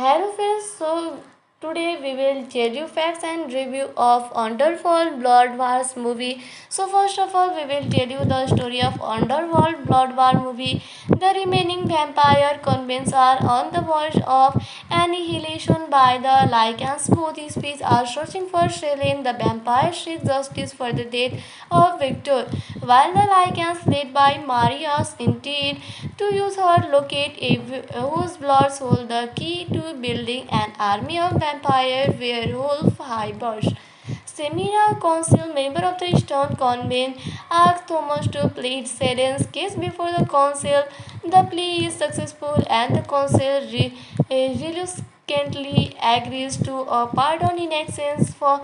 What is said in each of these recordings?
Hello friends, so today we will tell you facts and review of Underworld Blood Wars movie. So first of all we will tell you the story of Underworld Blood War movie. The remaining vampire convents are on the verge of annihilation by the Lycans. Both species are searching for Selene. The vampire seeks justice for the death of Victor, while the Lycans led by Marius intend to use her locate whose bloods hold the key to building an army of vampire werewolf hybrids. Semira, council member of the Stone Convent, asked Thomas to plead Selen's case before the council. The plea is successful and the council reluctantly agrees to a pardon in actions for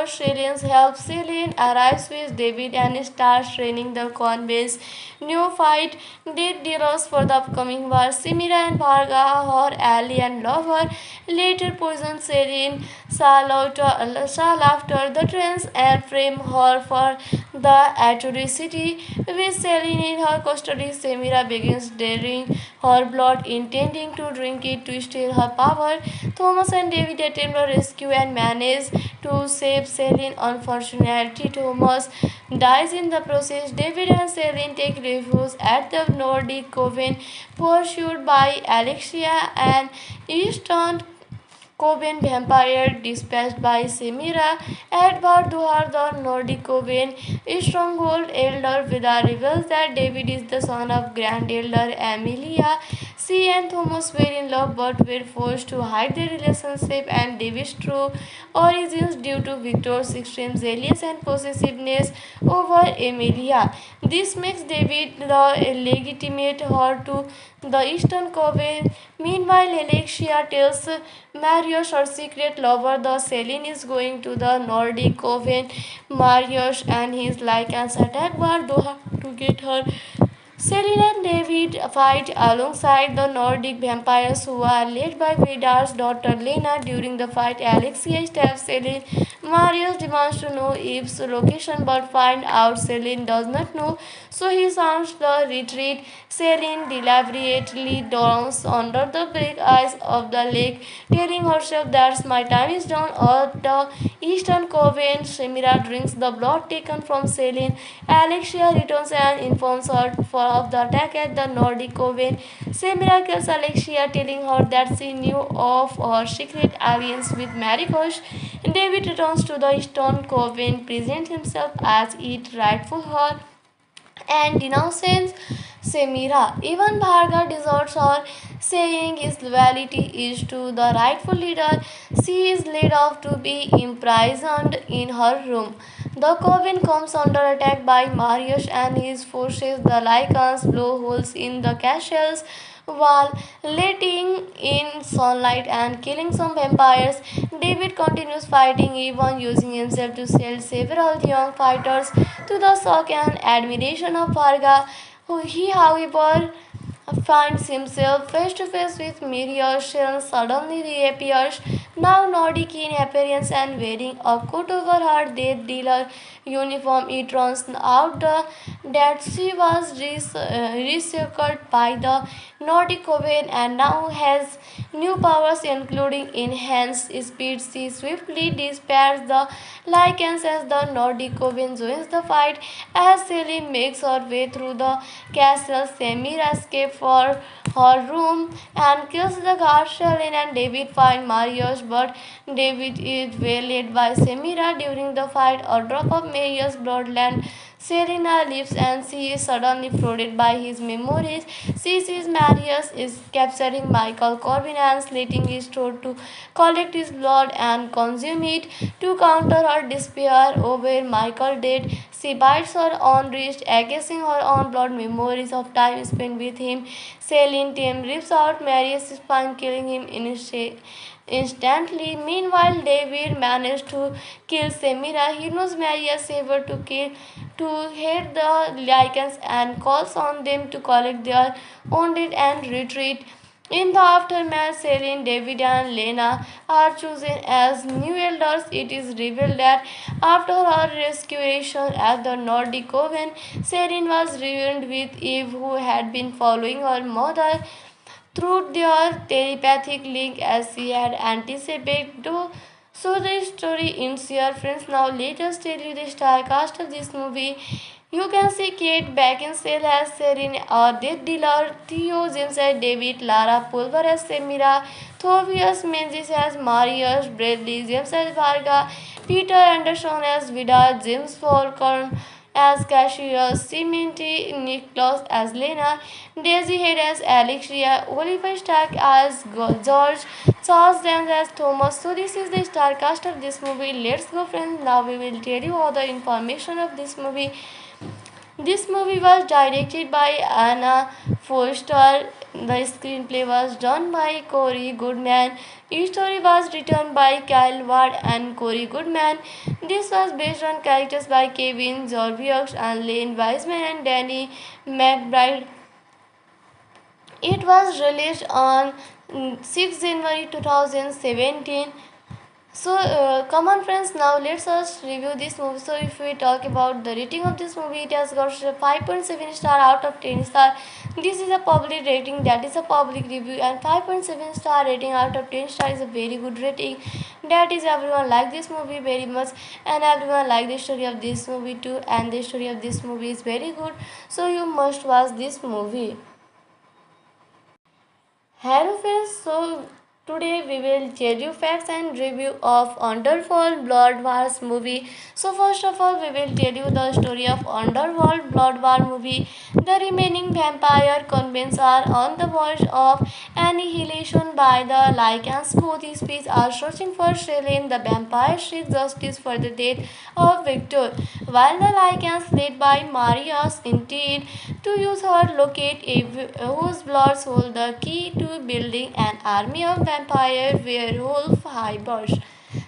Selen's help. Selen arrives with David and starts training the convent's new fight dead dealers for the upcoming war. Semira and Bharga, her ally and lover, later poison Selen shall after the trance and frame her for the atrocity. With Selene in her custody, Semira begins draining her blood, intending to drink it to steal her power. Thomas and David attempt a rescue and manage to save Selene. Unfortunately, Thomas dies in the process. David and Selene take refuge at the Nordic Coven, pursued by Alexia, an Eastern Coven vampire dispatched by Semira. Edward Duhar, the Nordic Coven stronghold elder, Vida reveals that David is the son of Grand Elder Amelia. She and Thomas were in love but were forced to hide their relationship and David's true origins due to Victor's extreme zealous and possessiveness over Amelia. This makes David the legitimate heir to the Eastern Coven. Meanwhile, Alexia tells Marius, her secret lover, the Selene is going to the Nordic Coven. Marius and his Lycans attack Bardoha to get her. Selene and David fight alongside the Nordic vampires who are led by Vidar's daughter Lena. During the fight, Alexia stabs Selene. Marius demands to know Eve's location but finds out Selene does not know, so he sounds the retreat. Selene deliberately drowns under the black ice of the lake, telling herself that my time is done. At the Eastern Coven, Semira drinks the blood taken from Selene. Alexia returns and informs her of the attack at the Nordic Coven. Semira kills Alexia, telling her that she knew of her secret alliance with Maricos. David returns to the Eastern Coven, presents himself as its rightful heir, and denounces Semira. Even Bharga deserts her, saying his loyalty is to the rightful leader. She is led off to be imprisoned in her room. The coven comes under attack by Marius and his forces. The Lycans blow holes in the castle's wall, letting in sunlight and killing some vampires. David continues fighting, even using himself to sell several young fighters to the shock and admiration of Varga. He, however, finds himself face to face with Marius and suddenly reappears, now Nordic in appearance and wearing a coat over her death dealer uniform. It turns out that she was recycled by the Nordic Coven and now has new powers including enhanced speed. She swiftly dispatches the Lycans as the Nordic Coven joins the fight. As Selene makes her way through the castle, Semira escapes for her room and kills the guard. Selene and David find Marius, but David is waylaid by Semira during the fight. A drop of Marius' bloodland. Serena leaves and she is suddenly flooded by his memories. She sees Marius is capturing Michael Corbin and slitting his throat to collect his blood and consume it. To counter her despair over Michael's death, she bites her own wrist, accusing her own blood memories of time spent with him. Celine Tim rips out Marius' spine, killing him instantly. Meanwhile, David managed to kill Semira. He knows Marius saber to hit the Lycans and calls on them to collect their wounded and retreat. In the aftermath, Selene, David, and Lena are chosen as new elders. It is revealed that after her restoration at the Nordic Coven, Selene was reunited with Eve, who had been following her mother through their telepathic link as she had anticipated. So the story ends here, friends. Now let us tell you the star cast of this movie. You can see Kate Beckinsale as Serene, or Death Dealer, Theo James as David, Lara Pulver as Semira, Thobias Menzies as Marius, Bradley James as Varga, Peter Anderson as Vida, James Falcon as Cassius, Cimenti Nicholas as Lena, Daisy Head as Alexia, Oliver Stark as George, Charles Dance as Thomas. So this is the star cast of this movie. Let's go, friends. Now we will tell you all the information of this movie. This movie was directed by Anna Foster. The screenplay was done by Corey Goodman. Each story was written by Kyle Ward and Corey Goodman. This was based on characters by Kevin Zorviux and Lane Wiseman and Danny McBride. It was released on 6 January 2017. So come on, friends, now let's us review this movie. So if we talk about the rating of this movie, it has got 5.7 star out of 10 star. This is a public rating, that is a public review, and 5.7 star rating out of 10 star is a very good rating. That is, everyone like this movie very much, and everyone like the story of this movie too, and the story of this movie is very good, so you must watch this movie. Hello friends, so today we will tell you facts and review of Underworld Blood Wars movie. So first of all, we will tell you the story of Underworld Blood War movie. The remaining vampire convents are on the verge of annihilation by the Lycans. Both species are searching for Selene. The vampire seeks justice for the death of Victor, while the Lycans, led by Marius, intend to use her locate whose bloods hold the key to building an army of vampire werewolf hybors.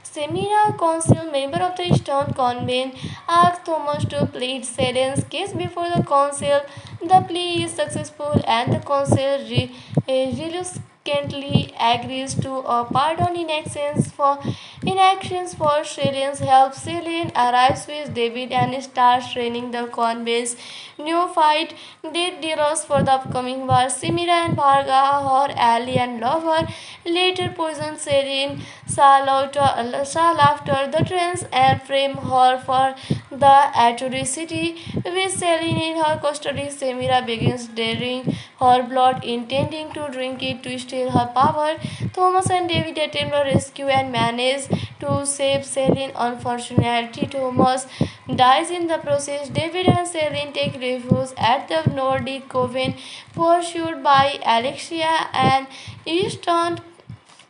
Semira, council member of the Stone Convent, asks Thomas to plead Selen's case before the council. The plea is successful and the council reluctantly agrees to a pardon in actions for Selen's help. Selen arrives with David and starts training the convent's new fight dead dealers for the upcoming war. Semira and Varga, her ally and lover, later poison Selen Shall after the trance and frame her for the atrocity. With Selene in her custody, Semira begins draining her blood, intending to drink it to steal her power. Thomas and David attempt a rescue and manage to save Selene. Unfortunately, Thomas dies in the process. David and Selene take refuge at the Nordic Coven, pursued by Alexia, and Eastern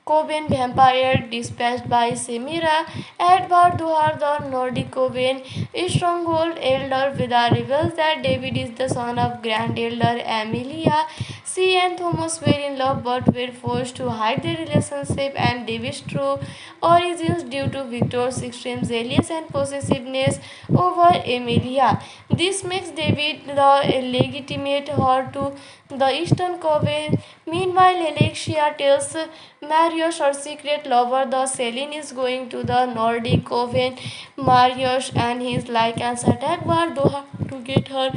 Coven vampire dispatched by Semira. Edward Duhar, the Nordic Coven stronghold elder, Vida reveals that David is the son of Grand Elder Amelia. She and Thomas were in love but were forced to hide their relationship and David's true origins due to Victor's extreme jealousy and possessiveness over Amelia. This makes David the legitimate heir to the Eastern Coven. Meanwhile, Alexia tells Marius, her secret lover, the Selene is going to the Nordic Coven. Marius and his Lycans attack Bardoha to get her.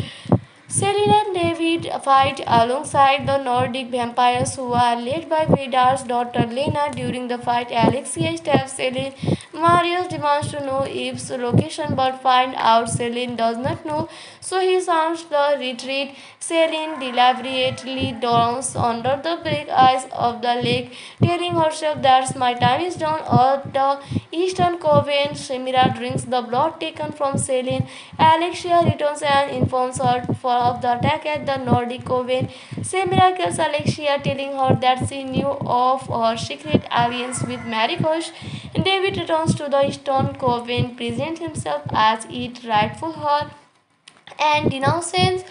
Selene and David fight alongside the Nordic vampires who are led by Vidar's daughter Lena. During the fight, Alexia stabs Selene. Marius demands to know Eve's location but finds out Selene does not know, so he sounds the retreat. Selene deliberately drowns under the black ice of the lake, telling herself that my time is done. At the Eastern Coven, Semira drinks the blood taken from Selene. Alexia returns and informs her of the attack at the Nordic Coven. Semira kills Alexia, telling her that she knew of her secret alliance with Maricos. David returns to the Eastern Coven, presents himself as its rightful heir, and denounces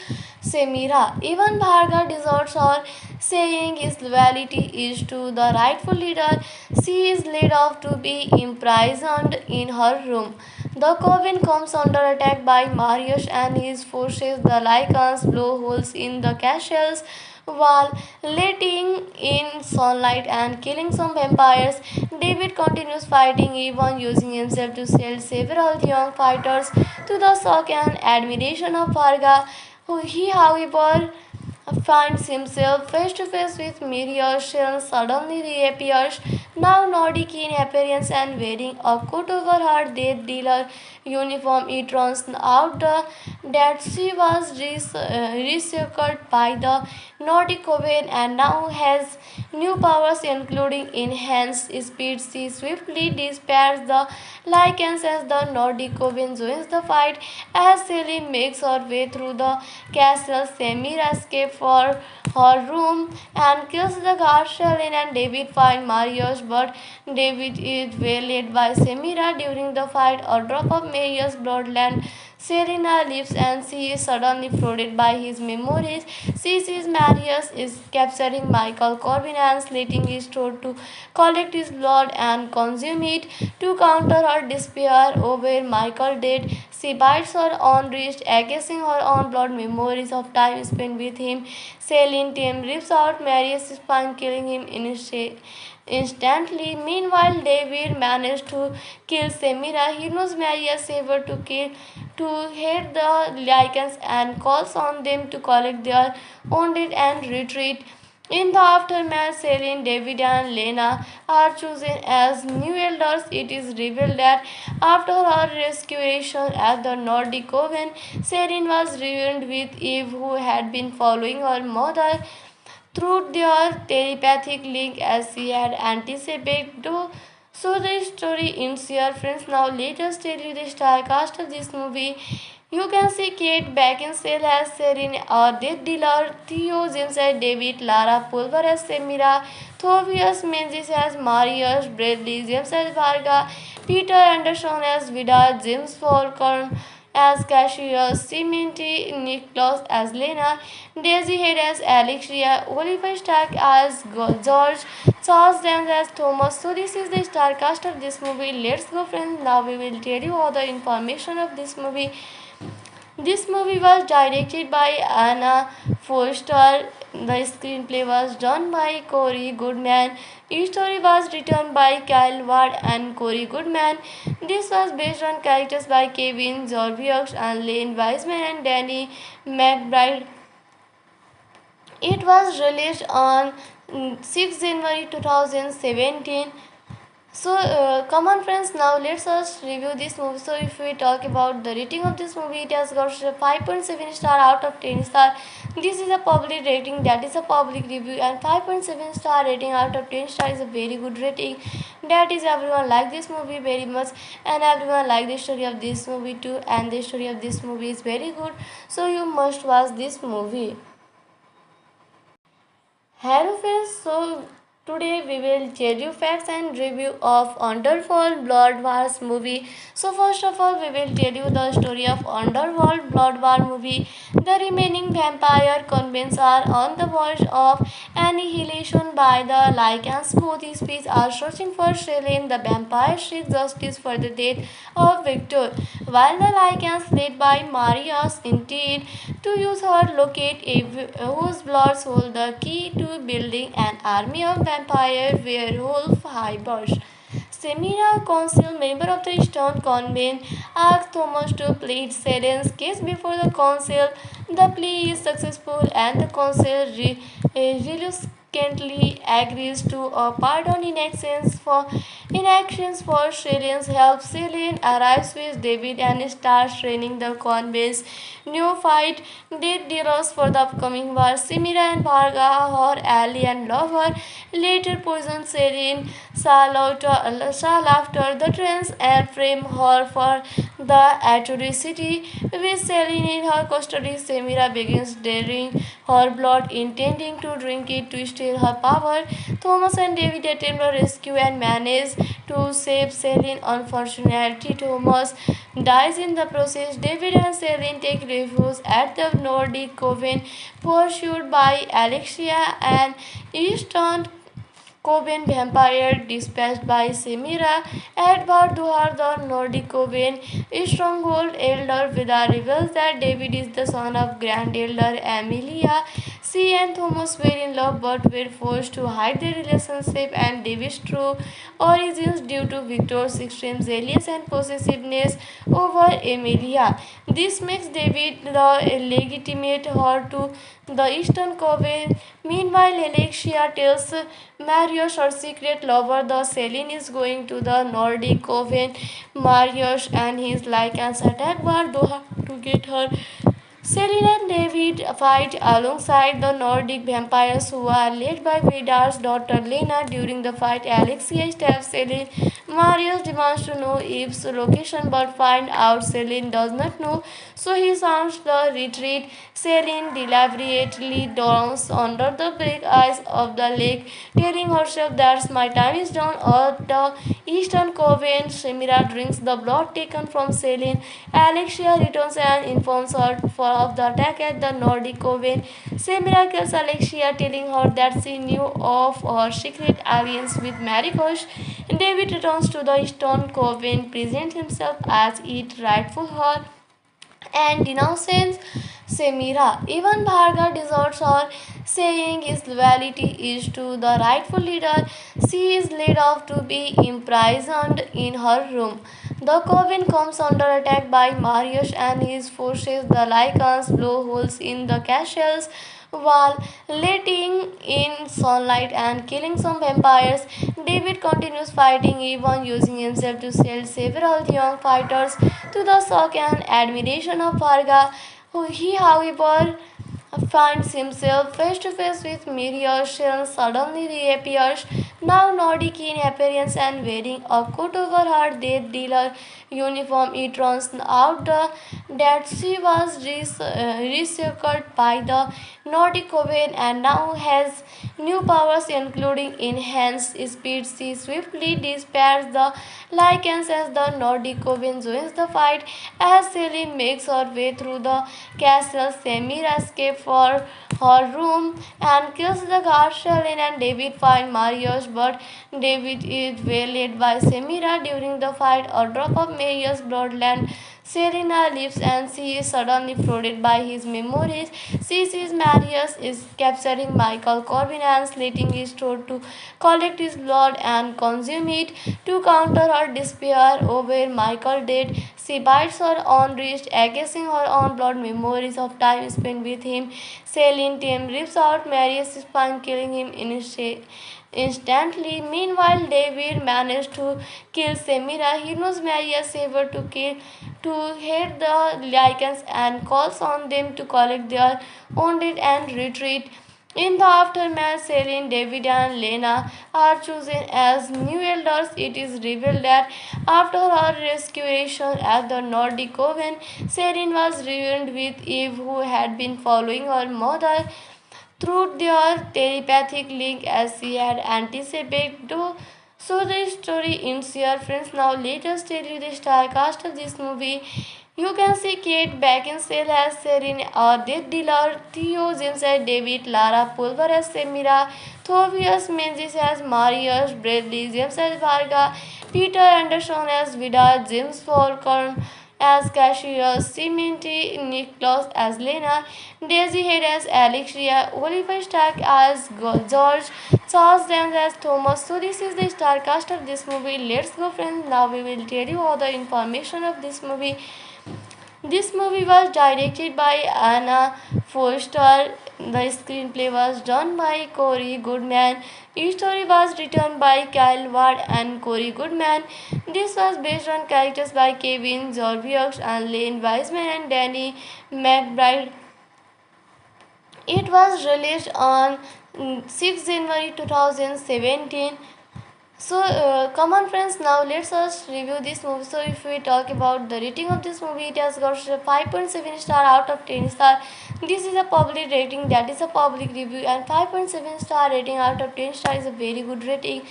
Semira. Even Bharga deserts her, saying his loyalty is to the rightful leader. She is led off to be imprisoned in her room. The coven comes under attack by Marius and his forces. The Lycans blow holes in the castle's wall, letting in sunlight and killing some vampires. David continues fighting, even using himself to sell several young fighters to the shock and admiration of Varga. He, however, finds himself face to face with Miriam. Sharon suddenly reappears, now Nordic in appearance and wearing a coat over her death dealer uniform. It turns out that she was researched by the Nordic Coven and now has new powers including enhanced speed. She swiftly dispatches the Lycans as the Nordic Coven joins the fight. As Celine makes her way through the castle, Samira escapes for her room and kills the guard. Celine and David find Marius, but David is waylaid by Samira during the fight. A drop of Marius' bloodland. Selena leaves and she is suddenly flooded by his memories. She sees Marius is capturing Michael Corbin and slitting his throat to collect his blood and consume it. To counter her despair over Michael's death, she bites her own wrist, accusing her own blood memories of time spent with him. Celine Tim rips out Marius' spine, killing him instantly. Meanwhile, David managed to kill Semira. He knows Maria Saver to hit the Lycans and calls on them to collect their wounded and retreat. In the aftermath, Celine, David, and Lena are chosen as new elders. It is revealed that after her rescuation at the Nordic Coven, Celine was reunited with Eve, who had been following her mother through their telepathic link as she had anticipated. So the story ends here, friends. Now let us tell you the star cast of this movie. You can see Kate Beckinsale as Serene, Death Dealer, Theo James as David, Lara Pulver as Semira, Thobias Menzies as Marius, Bradley James as Varga, Peter Anderson as Vida, James Falcon as Cassius, Cimenti Nicholas as Lena, Daisy Head as Alexia, Oliver Stark as George, Charles Dance as Thomas. So this is the star cast of this movie. Let's go, friends. Now we will tell you all the information of this movie. This movie was directed by Anna Foster. The screenplay was done by Corey Goodman. Each story was written by Kyle Ward and Corey Goodman. This was based on characters by Kevin Zorviux and Lane Wiseman and Danny McBride. It was released on 6 January 2017. So come on, friends, now let's us review this movie. So if we talk about the rating of this movie, it has got 5.7 star out of 10 star. This is a public rating, that is a public review, and 5.7 star rating out of 10 star is a very good rating. That is, everyone like this movie very much and everyone like the story of this movie too, and the story of this movie is very good, so you must watch this movie. Hello friends, so today we will tell you facts and review of Underworld Blood Wars movie. So first of all, we will tell you the story of Underworld Blood War movie. The remaining vampire convents are on the verge of annihilation by the Lycans. Both species are searching for Selene. The vampire seeks justice for the death of Victor, while the Lycans, led by Marius, intend to use her locate whose bloods hold the key to building an army of vampire werewolf hybrids. Semira, council member of the Stone Convent, asks Thomas to plead Selen's case before the council. The plea is successful and the council reluctantly agrees to a pardon in actions for Selen's help. Selen arrives with David and starts training the convent's new fight dead dealers for the upcoming war. Semira and Varga, her ally and lover, later poison Selen shall after the trance and frame her for the atrocity. With Selene in her custody, Semira begins draining her blood, intending to drink it to steal her power. Thomas and David attempt a rescue and manage to save Selene. Unfortunately, Thomas dies in the process. David and Selene take refuge at the Nordic Coven, pursued by Alexia, and Eastern Coven vampire dispatched by Semira. Edward Duhar, the Nordic Coven stronghold elder, Vida reveals that David is the son of Grand Elder Amelia. She and Thomas were in love but were forced to hide their relationship and David's true origins due to Victor's extreme jealousy and possessiveness over Emilia. This makes David the legitimate heir to the Eastern Coven. Meanwhile, Alexia tells Marius, her secret lover, the Selene is going to the Nordic Coven. Marius and his Lycans attack Bardoha to get her. Selene and David fight alongside the Nordic vampires who are led by Vidar's daughter Lena. During the fight, Alexia stabs Selene. Marius demands to know Eve's location but finds out Selene does not know, so he sounds the retreat. Selene deliberately drowns under the black ice of the lake, telling herself that my time is done. At the Eastern Coven, Semira drinks the blood taken from Selene. Alexia returns and informs her of the attack at the Nordic Coven. Semira kills Alexia, telling her that she knew of her secret alliance with Maricos. David returns to the Eastern Coven, presents himself as its rightful heir, and denounces Semira. Even Bharga deserts her, saying his loyalty is to the rightful leader. She is led off to be imprisoned in her room. The coven comes under attack by Marius and his forces. The Lycans blow holes in the castle's wall, letting in sunlight and killing some vampires. David continues fighting, even using himself to sell several young fighters to the shock and admiration of Varga. He, however, finds himself face to face with Miriam suddenly reappears, now Nordic in appearance and wearing a coat over her death dealer uniform. It turns out that she was researched by the Nordic Coven and now has new powers including enhanced speed. She swiftly dispatches the Lycans as the Nordic Coven joins the fight. As Selene makes her way through the castle, Semira escapes for her room and kills the guard. Selene and David find Marius, but David is waylaid by Semira during the fight. A drop of Marius' bloodland. Serena leaves and she is suddenly flooded by his memories. She sees Marius is capturing Michael Corbin and slitting his throat to collect his blood and consume it. To counter her despair over Michael's death, she bites her own wrist, accusing her own blood memories of time spent with him. Celine Tim rips out Marius' spine, killing him instantly. Meanwhile, David managed to kill Semira. He knows Marius saber to hit the Lycans and calls on them to collect their wounded and retreat. In the aftermath, Selene, David, and Lena are chosen as new elders. It is revealed that after her restoration at the Nordic Coven, Selene was reunited with Eve, who had been following her mother through their telepathic link as she had anticipated. So the story ends here, friends. Now let us tell you the star cast of this movie. You can see Kate Beckinsale as Serene, Death Dealer, Theo James as David, Lara Pulver as Semira, Thobias Menzies as Marius, Bradley James as Varga, Peter Anderson as Vidar, James Falcon as Cassius, Cimenti Nicholas as Lena, Daisy Head as Alexia, Oliver Stark as George, Charles Dance as Thomas. So this is the star cast of this movie. Let's go, friends. Now we will tell you all the information of this movie. This movie was directed by Anna Foster. The screenplay was done by Corey Goodman. Each story was written by Kyle Ward and Corey Goodman. This was based on characters by Kevin Zorviux and Lane Wiseman and Danny McBride. It was released on 6 January 2017. So come on, friends, now let's us review this movie. So if we talk about the rating of this movie, it has got 5.7 star out of 10 star. This is a public rating, that is a public review, and 5.7 star rating out of 10 star is a very good rating.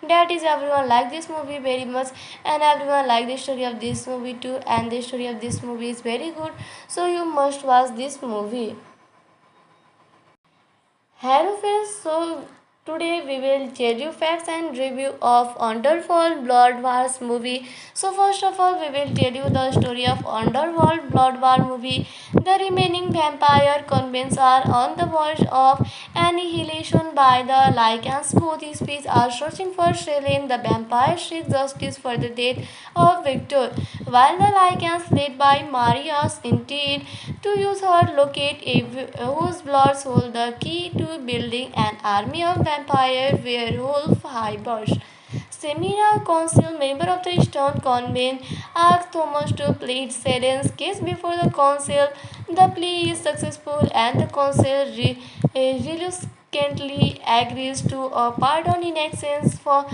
That is, everyone like this movie very much and everyone like the story of this movie too, and the story of this movie is very good, so you must watch this movie. Hello friends, so Today we will tell you facts and review of Underworld Blood Wars movie. So first of all we will tell you the story of Underworld Blood War movie. The remaining vampire convents are on the verge of annihilation by the Lycans. Both species are searching for Selene. The vampire seeks justice for the death of Victor, while the Lycans led by Marius intend to use her locate whose blood hold the key to building an army of vampire werewolf hybers. Semira, council member of the Stone Convent, asks Thomas to plead Selen's case before the council. The plea is successful and the council reluctantly agrees to a pardon in actions for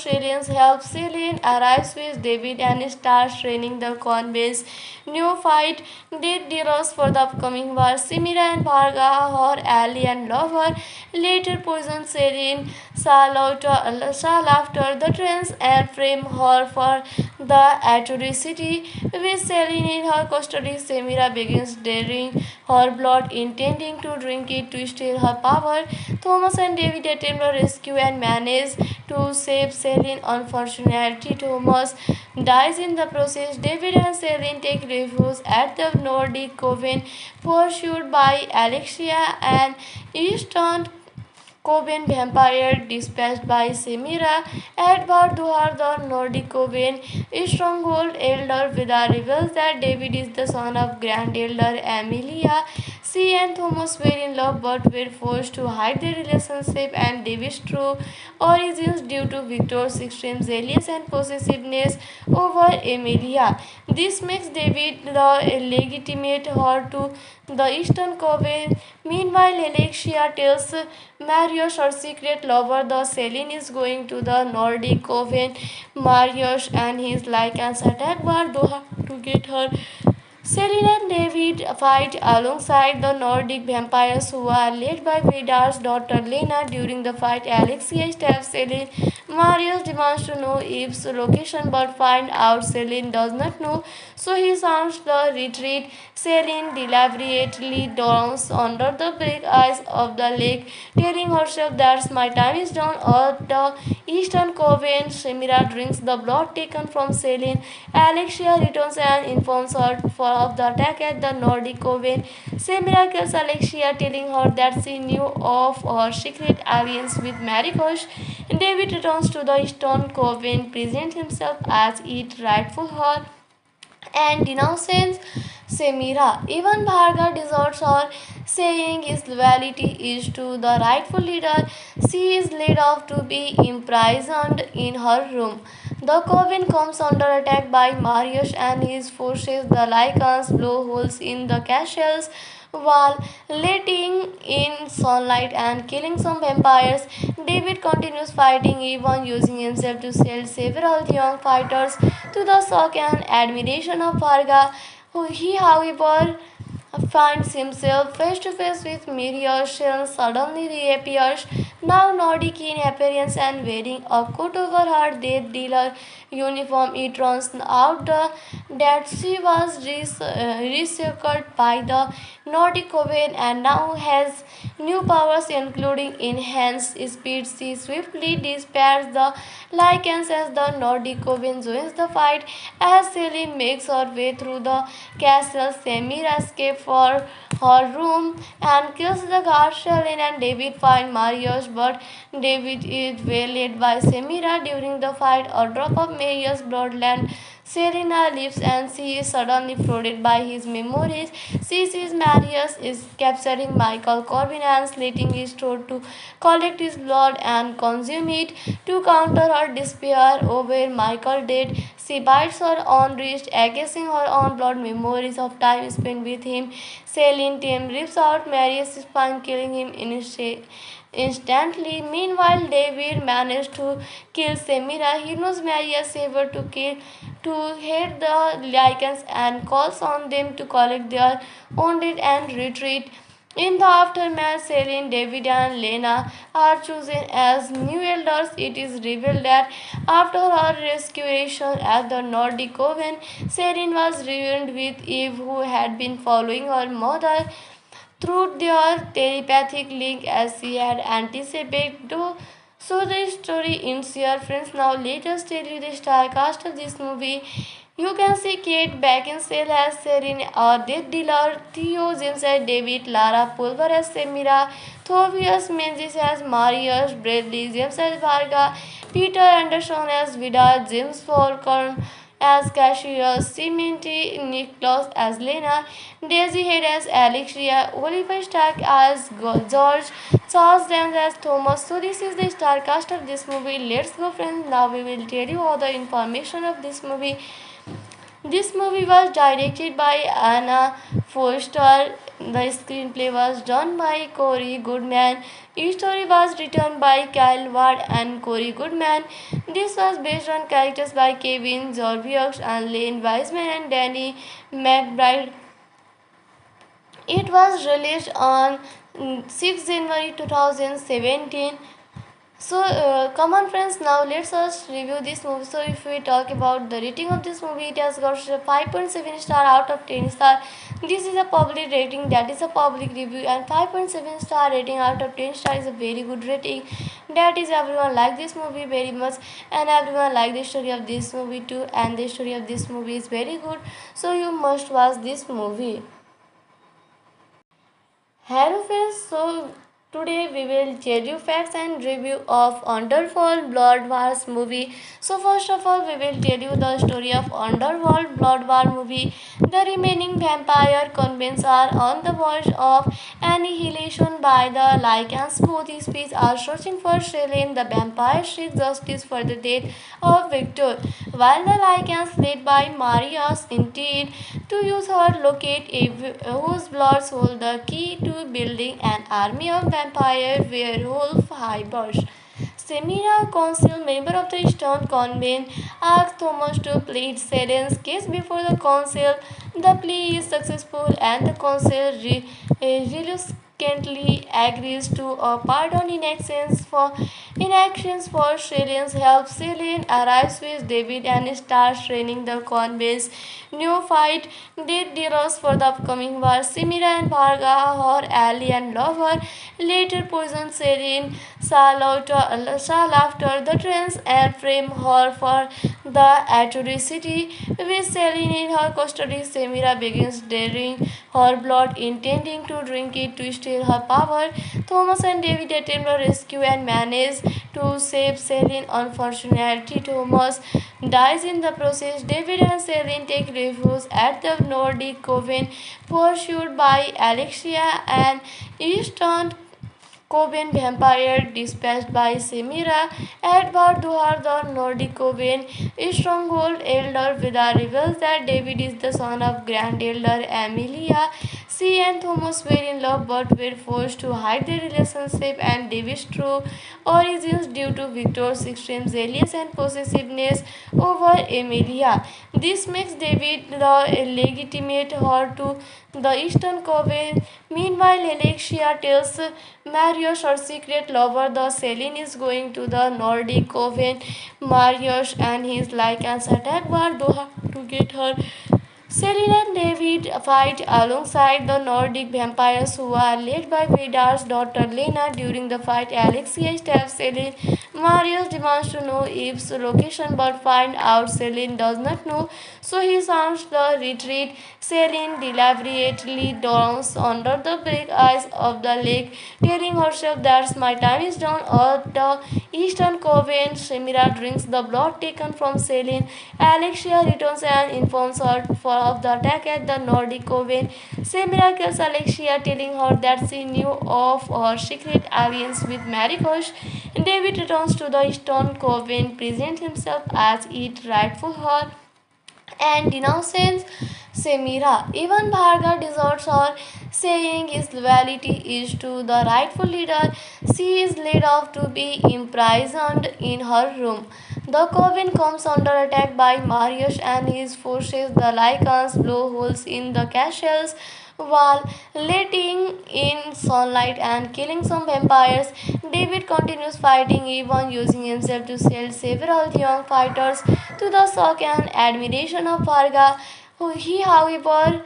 Selen's help. Selen arrives with David and starts training the convent's new fight did dealers for the upcoming war. Semira and Bharga, her ally and lover, later poison Selen shall after the trance and frame her for the atrocity. With Selene in her custody, Semira begins draining her blood, intending to drink it to steal her power. Thomas and David attempt a rescue and manage to save Selene. Unfortunately, Thomas dies in the process. David and Selene take refuge at the Nordic Coven, pursued by Alexia and Easton Coven vampire dispatched by Semira. Edward Duhar, the Nordic Coven stronghold elder, Vida reveals that David is the son of Grand Elder Amelia. She and Thomas were in love but were forced to hide their relationship and David's true origins due to Victor's extreme zealous and possessiveness over Emilia. This makes David the legitimate heir to the Eastern Coven. Meanwhile, Alexia tells Marius, her secret lover, the Selene is going to the Nordic Coven. Marius and his Lycans attack Bardoha to get her. Selene and David fight alongside the Nordic vampires who are led by Vidar's daughter Lena. During the fight, Alexia stabs Selene. Marius demands to know Eve's location but finds out Selene does not know, so he sounds the retreat. Selene deliberately drowns under the black ice of the lake, telling herself that my time is done. At the Eastern Coven, Shemira drinks the blood taken from Selene. Alexia returns and informs her of the attack at the Nordic Coven. Shemira kills Alexia, telling her that she knew of her secret alliance with Maricos. David returns to the Eastern Coven, presents himself as its rightful heir, and denounces Semira. Even Bharga deserts her, saying his loyalty is to the rightful leader. She is led off to be imprisoned in her room. The coven comes under attack by Marius and his forces. The Lycans blow holes in the castle's wall, letting in sunlight and killing some vampires. David continues fighting, even using himself to send several young fighters to the shock and admiration of Varga. He, however, finds himself face to face with Miriam. Suddenly reappears, now Nordic in appearance and wearing a coat over her death dealer uniform. It turns out that she was researched by the Nordic Coven and now has new powers including enhanced speed. She swiftly dispatches the Lycans as the Nordic Coven joins the fight. As Selene makes her way through the castle, Semira escapes for her room and kills the guard. Selene and David find Marius, but David is waylaid by Semira during the fight. A drop of Marius' bloodland. Serena leaves and she is suddenly flooded by his memories. She sees Marius is capturing Michael Corbin and slitting his throat to collect his blood and consume it. To counter her despair over Michael dead, she bites her own wrist, accusing her own blood memories of time spent with him. Celine Tim rips out Marius' spine, killing him instantly. Meanwhile, David managed to kill Semira. He knows Marius ever to hit the Lycans and calls on them to collect their wounded and retreat. In the aftermath, Selene, David, and Lena are chosen as new elders. It is revealed that after her restoration at the Nordic Coven, Selene was reunited with Eve, who had been following her mother. through their telepathic link as she had anticipated. So the story ends here, friends. Now let us tell you the star cast of this movie. You can see Kate Beckinsale as Serene, Death Dealer, Theo James as David, Lara Pulver as Semira, Thobias Menzies as Marius, Bradley James as Varga, Peter Anderson as Vidar, James Falcon as Cassius, Cimenti Nicholas as Lena, Daisy Head as Alexia, Oliver Stark as George, Charles Dance as Thomas. So this is the star cast of this movie. Let's go, friends. Now we will tell you all the information of this movie. This movie was directed by Anna Foster. The screenplay was done by Corey Goodman. Each story was written by Kyle Ward and Corey Goodman. This was based on characters by Kevin Zorviux and Lane Wiseman and Danny McBride. It was released on 6 January 2017. So come on, friends, now let's us review this movie. So if we talk about the rating of this movie, it has got 5.7 star out of 10 star. This is a public rating, that is a public review, and 5.7 star rating out of 10 star is a very good rating. That is, everyone like this movie very much, and everyone like the story of this movie too, and the story of this movie is very good, so you must watch this movie. Hello friends, so today we will tell you facts and review of Underworld Blood Wars movie. So first of all, we will tell you the story of Underworld Blood War movie. The remaining vampire convents are on the verge of annihilation by the Lycans. Both species are searching for Selene. The vampire seeks justice for the death of Victor, while the Lycans, led by Marius, intend to use her locate whose bloods hold the key to building an army of vampire werewolf hybrids. Semira, council member of the Stone Convent, asks Thomas to plead Selen's case before the council. The plea is successful and the council reluctantly agrees to a pardon in actions for Selen's help. Selen arrives with David and starts training the convent's new fight dead dealers for the upcoming war. Semira and Varga, her ally and lover, later poison Selen after the trance and frame her for the atrocity. With Selene in her custody, Semira begins daring her blood, intending to drink it to steal her power. Thomas and David attempt a rescue and manage to save Selene. Unfortunately, Thomas dies in the process. David and Selene take refuge at the Nordic Coven, pursued by Alexia, and Eastern Coven vampire dispatched by Semira. Edward Duhar, the Nordic Coven stronghold elder, Vidar reveals that David is the son of Grand Elder Amelia. She and Thomas were in love but were forced to hide their relationship and David's true origins due to Victor's extreme jealousy and possessiveness over Amelia. This makes David the legitimate heir to the Eastern Coven. Meanwhile, Alexia tells Marius, her secret lover, the Selene is going to the Nordic Coven. Marius and his Lycans attack Bardoha to get her. Selene and David fight alongside the Nordic vampires who are led by Vidar's daughter Lena. During the fight, Alexia stabs Selene. Marius demands to know Eve's location but finds out Selene does not know, so he sounds the retreat. Selene deliberately drowns under the black ice of the lake, telling herself that my time is done. At the Eastern Coven, Semira drinks the blood taken from Selene. Alexia returns and informs her of the attack at the Nordic Coven. Semira kills Alexia, telling her that she knew of her secret alliance with Maricos. David returns to the Eastern Coven, presents himself as its rightful heir, and denounces Semira. Even Bharga deserts her, saying his loyalty is to the rightful leader. She is led off to be imprisoned in her room. The coven comes under attack by Marius and his forces. The Lycans blow holes in the castle's wall, letting in sunlight and killing some vampires. David continues fighting, even using himself to sell several young fighters to the shock and admiration of Varga. He, however,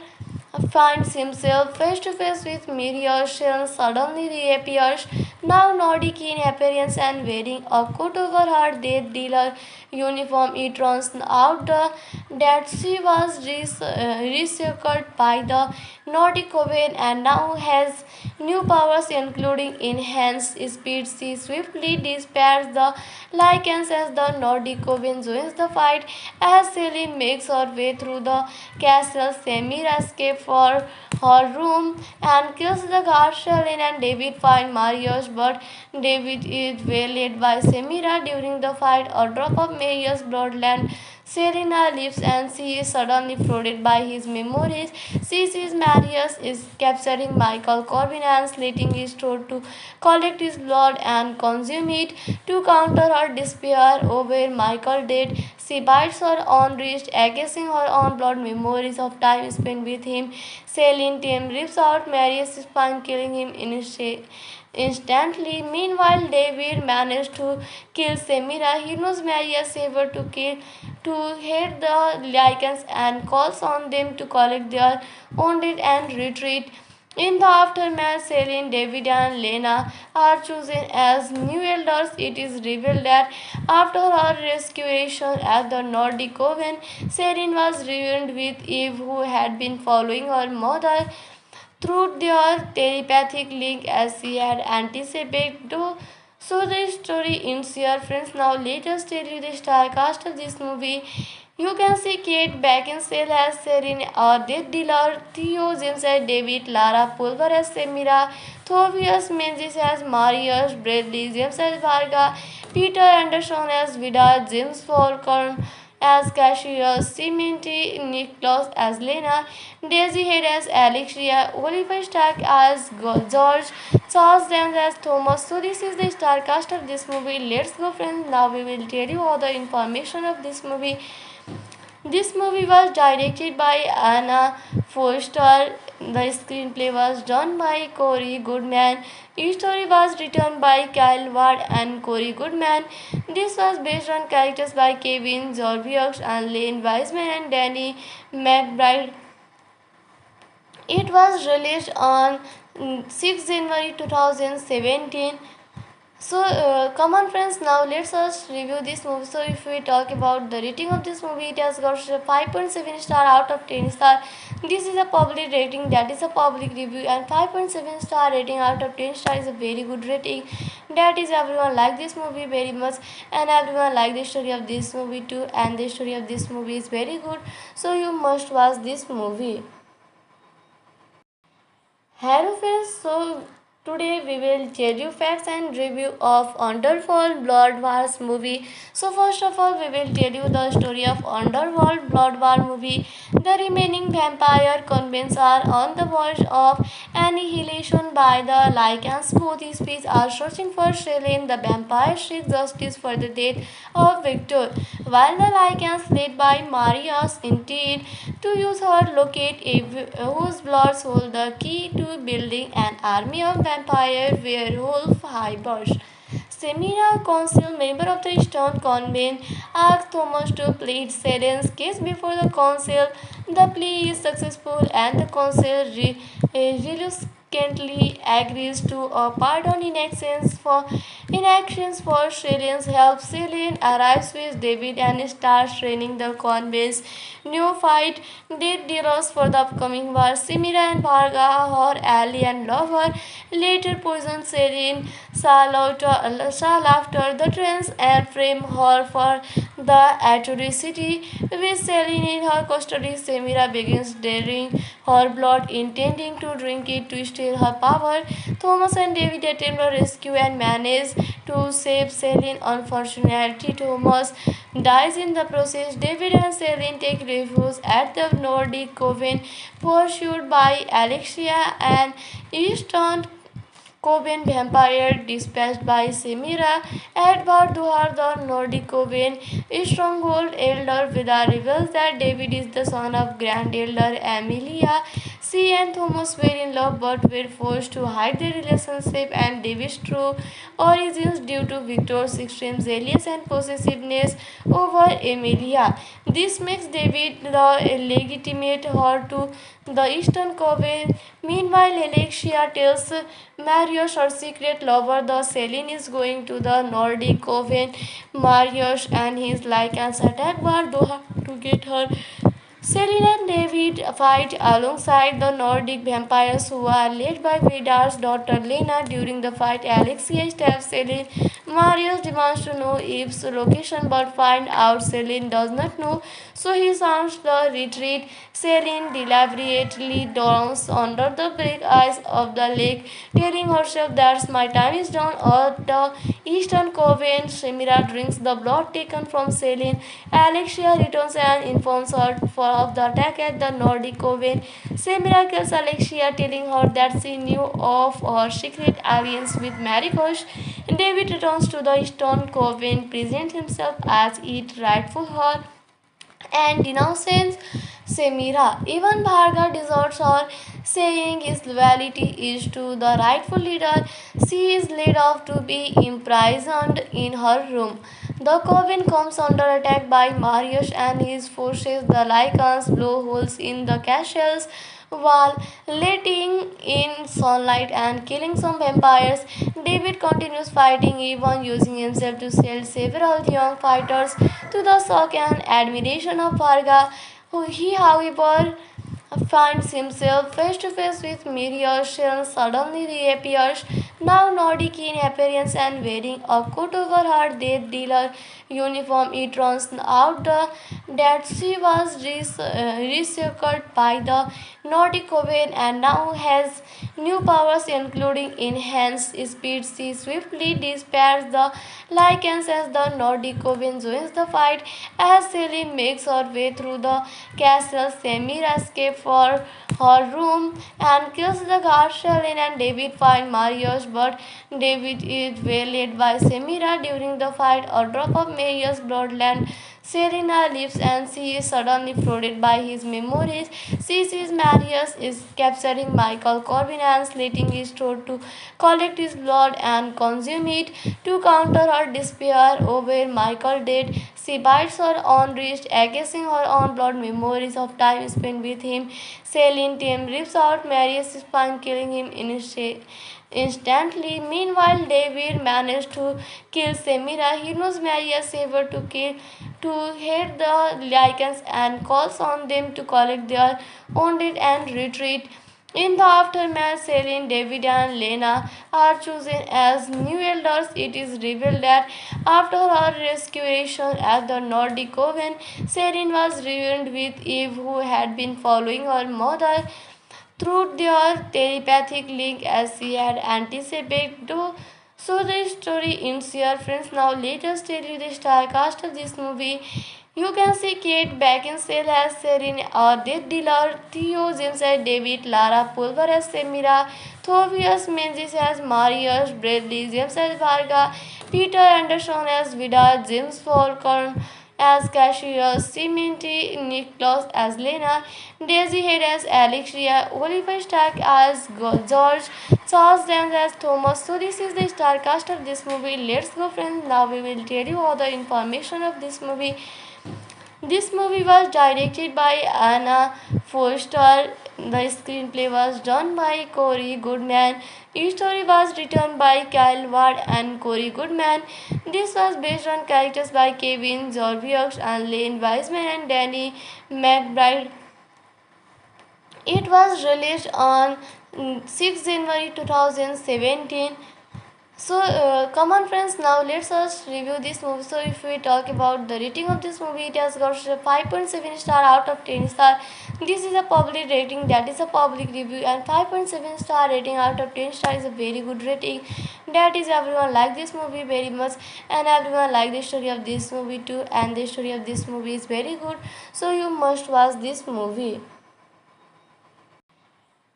finds himself face to face with Miriam. Sharon suddenly reappears, now Nordic in appearance and wearing a coat over her death dealer uniform. It turns out that she was researched by the Nordic Coven and now has new powers including enhanced speed. She swiftly dispatches the Lycans as the Nordic Coven joins the fight. As Celine makes her way through the castle, Samira escapes for her room and kills the guard. Celine and David find Marius, but David is waylaid by Samira during the fight. A drop of Marius' bloodland. Serena leaves and she is suddenly flooded by his memories. She sees Marius is capturing Michael Corbin and slitting his throat to collect his blood and consume it. To counter her despair over Michael's death, she bites her own wrist, accusing her own blood memories of time spent with him. Celine Tim rips out Marius' spine, killing him instantly. Meanwhile, David managed to kill Semira. He knows Marius saver to hit the Lycans and calls on them to collect their wounded and retreat. In the aftermath, Celine, David, and Lena are chosen as new elders. It is revealed that after her restoration at the Nordic Coven, Celine was reunited with Eve, who had been following her mother through their telepathic link as she had anticipated. So the story ends here, friends. Now let us tell you the star cast of this movie. You can see Kate Beckinsale as Serene, Death Dealer, Theo James as David, Lara Pulver as Semira, Thobias Menzies as Marius, Bradley James as Varga, Peter Anderson as Vida, James Falcon as Cassius, Cimenti Nicholas as Lena, Daisy Head as Alexia, Oliver Stark as George, Charles Dance as Thomas. So this is the star cast of this movie. Let's go, friends. Now we will tell you all the information of this movie. This movie was directed by Anna Foster. The screenplay was done by Corey Goodman. Each story was written by Kyle Ward and Corey Goodman. This was based on characters by Kevin Zorviux and Lane Wiseman and Danny McBride. It was released on 6 January 2017. So come on, friends, now let's us review this movie. So if we talk about the rating of this movie, it has got 5.7 star out of 10 star. This is a public rating, that is a public review, and 5.7 star rating out of 10 star is a very good rating. That is, everyone like this movie very much and everyone like the story of this movie too, and the story of this movie is very good, so you must watch this movie. Hello friends, so today we will tell you facts and review of Underworld Blood Wars movie. So first of all, we will tell you the story of Underworld Blood War movie. The remaining vampire convents are on the verge of annihilation by the Lycans. Both species are searching for Selene. The vampire seeks justice for the death of Victor, while the Lycans, led by Marius, intend to use her locate whose bloods hold the key to building an army of vampire werewolf hybrids. Semira, council member of the Stone Convent, asks Thomas to plead Selen's case before the council. The plea is successful and the council reluctantly agrees to a pardon in actions for Selen's help. Selen arrives with David and starts training the convent's new fight dead dealers for the upcoming war. Semira and Varga, her ally and lover, later poison Selen shall after the trance and frame her for the atrocity. With Selene in her custody, Semira begins draining her blood, intending to drink it to steal her power. Thomas and David attempt a rescue and manage to save Selene. Unfortunately, Thomas dies in the process. David and Selene take refuge at the Nordic Coven, pursued by Alexia, and Eastern Coven vampire dispatched by Semira. Edward Duhar, the Nordic Coven stronghold elder, Vida reveals that David is the son of Grand Elder Amelia. She and Thomas were in love but were forced to hide their relationship and David's true origins due to Victor's extreme zealous and possessiveness over Emilia. This makes David the legitimate heir to the Eastern Coven. Meanwhile, Alexia tells Marius, her secret lover, the Selene is going to the Nordic Coven. Marius and his Lycans attack Bardoha to get her. Selene and David fight alongside the Nordic vampires who are led by Vidar's daughter Lena. During the fight, Alexia stabs Selene. Marius demands to know Eve's location but finds out Selene does not know, so he sounds the retreat. Selene deliberately drowns under the black ice of the lake, telling herself that my time is done. At the Eastern Coven, Shemira drinks the blood taken from Selene. Alexia returns and informs her of the attack at the Nordic Coven. Shemira kills Alexia, telling her that she knew of her secret alliance with Maricos. David returns to the Eastern Coven, presents himself as its rightful heir, and denounces Semira. Even Bharga deserts her, saying his loyalty is to the rightful leader. She is led off to be imprisoned in her room. The coven comes under attack by Marius and his forces. The Lycans blow holes in the castle's wall, letting in sunlight and killing some vampires. David continues fighting, even using himself to sell several young fighters to the shock and admiration of Varga. He, however, finds himself face to face with Miriam suddenly reappears, now Nordic in appearance and wearing a coat over her death dealer uniform. It turns out that she was recycled by the Nordic Coven and now has new powers including enhanced speed. She swiftly dispatches the Lycans as the Nordic Coven joins the fight. As Celine makes her way through the castle, Samira escapes for her room and kills the guard. Celine and David find Marius, but David is waylaid by Samira during the fight. A drop of Marius' bloodland. Serena leaves and she is suddenly flooded by his memories. She sees Marius is capturing Michael Corbin and slitting his throat to collect his blood and consume it. To counter her despair over Michael's death, she bites her own wrist, accusing her own blood memories of time spent with him. Celine Tim rips out Marius' spine, killing him instantly. Meanwhile, David managed to kill Semira. He knows Marius saber to hit the Lycans and calls on them to collect their wounded and retreat. In the aftermath, Celine, David, and Lena are chosen as new elders. It is revealed that after her restoration at the Nordic Coven, Celine was reunited with Eve, who had been following her mother through their telepathic link as she had anticipated. So the story ends here, friends. Now let us tell you the star cast of this movie. You can see Kate Beckinsale as Serene, or Death Dealer, Theo James as David, Lara Pulver as Semira, Thobias Menzies as Marius, Bradley James as Varga, Peter Anderson as Vidar, James Falcon as Cassius, Cimenti Nicholas as Lena, Daisy Head as Alexia, Oliver Stark as George, Charles Dance as Thomas. So this is the star cast of this movie. Let's go, friends. Now we will tell you all the information of this movie. This movie was directed by Anna Foster. The screenplay was done by Corey Goodman. The story was written by Kyle Ward and Corey Goodman. This was based on characters by Kevin Zorviux and Lane Wiseman and Danny McBride. It was released on 6 January 2017. So come on, friends, now let's us review this movie. So if we talk about the rating of this movie, it has got 5.7 star out of 10 star. This is a public rating, that is a public review, and 5.7 star rating out of 10 star is a very good rating. That is, everyone like this movie very much and everyone like the story of this movie too, and the story of this movie is very good, so you must watch this movie.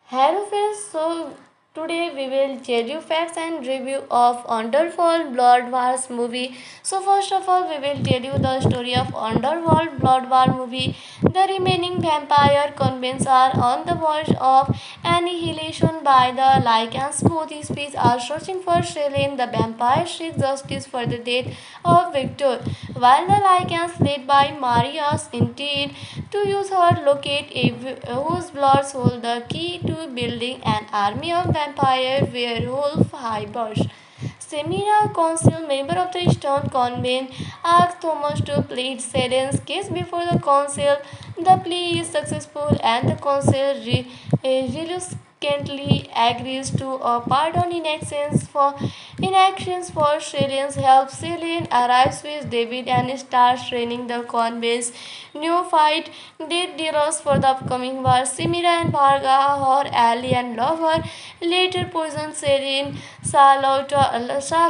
Hello friends, so Today we will tell you facts and review of Underworld Blood Wars movie. So first of all we will tell you the story of Underworld Blood War movie. The remaining vampire convents are on the verge of annihilation by the Lycans. Both species are searching for Selene. The vampire seeks justice for the death of Victor, while the Lycans led by Marius intend to use her locate whose bloods hold the key to building an army of vampire werewolf hybrids. Semira, council member of the Stone Convent, asks Thomas to plead Selen's case before the council. The plea is successful and the council reluctantly agrees to a pardon in actions for Selen's help. Selen arrives with David and starts training the convent's new fight did dealers for the upcoming war. Semira and Bharga, her ally and lover, later poison Selen shall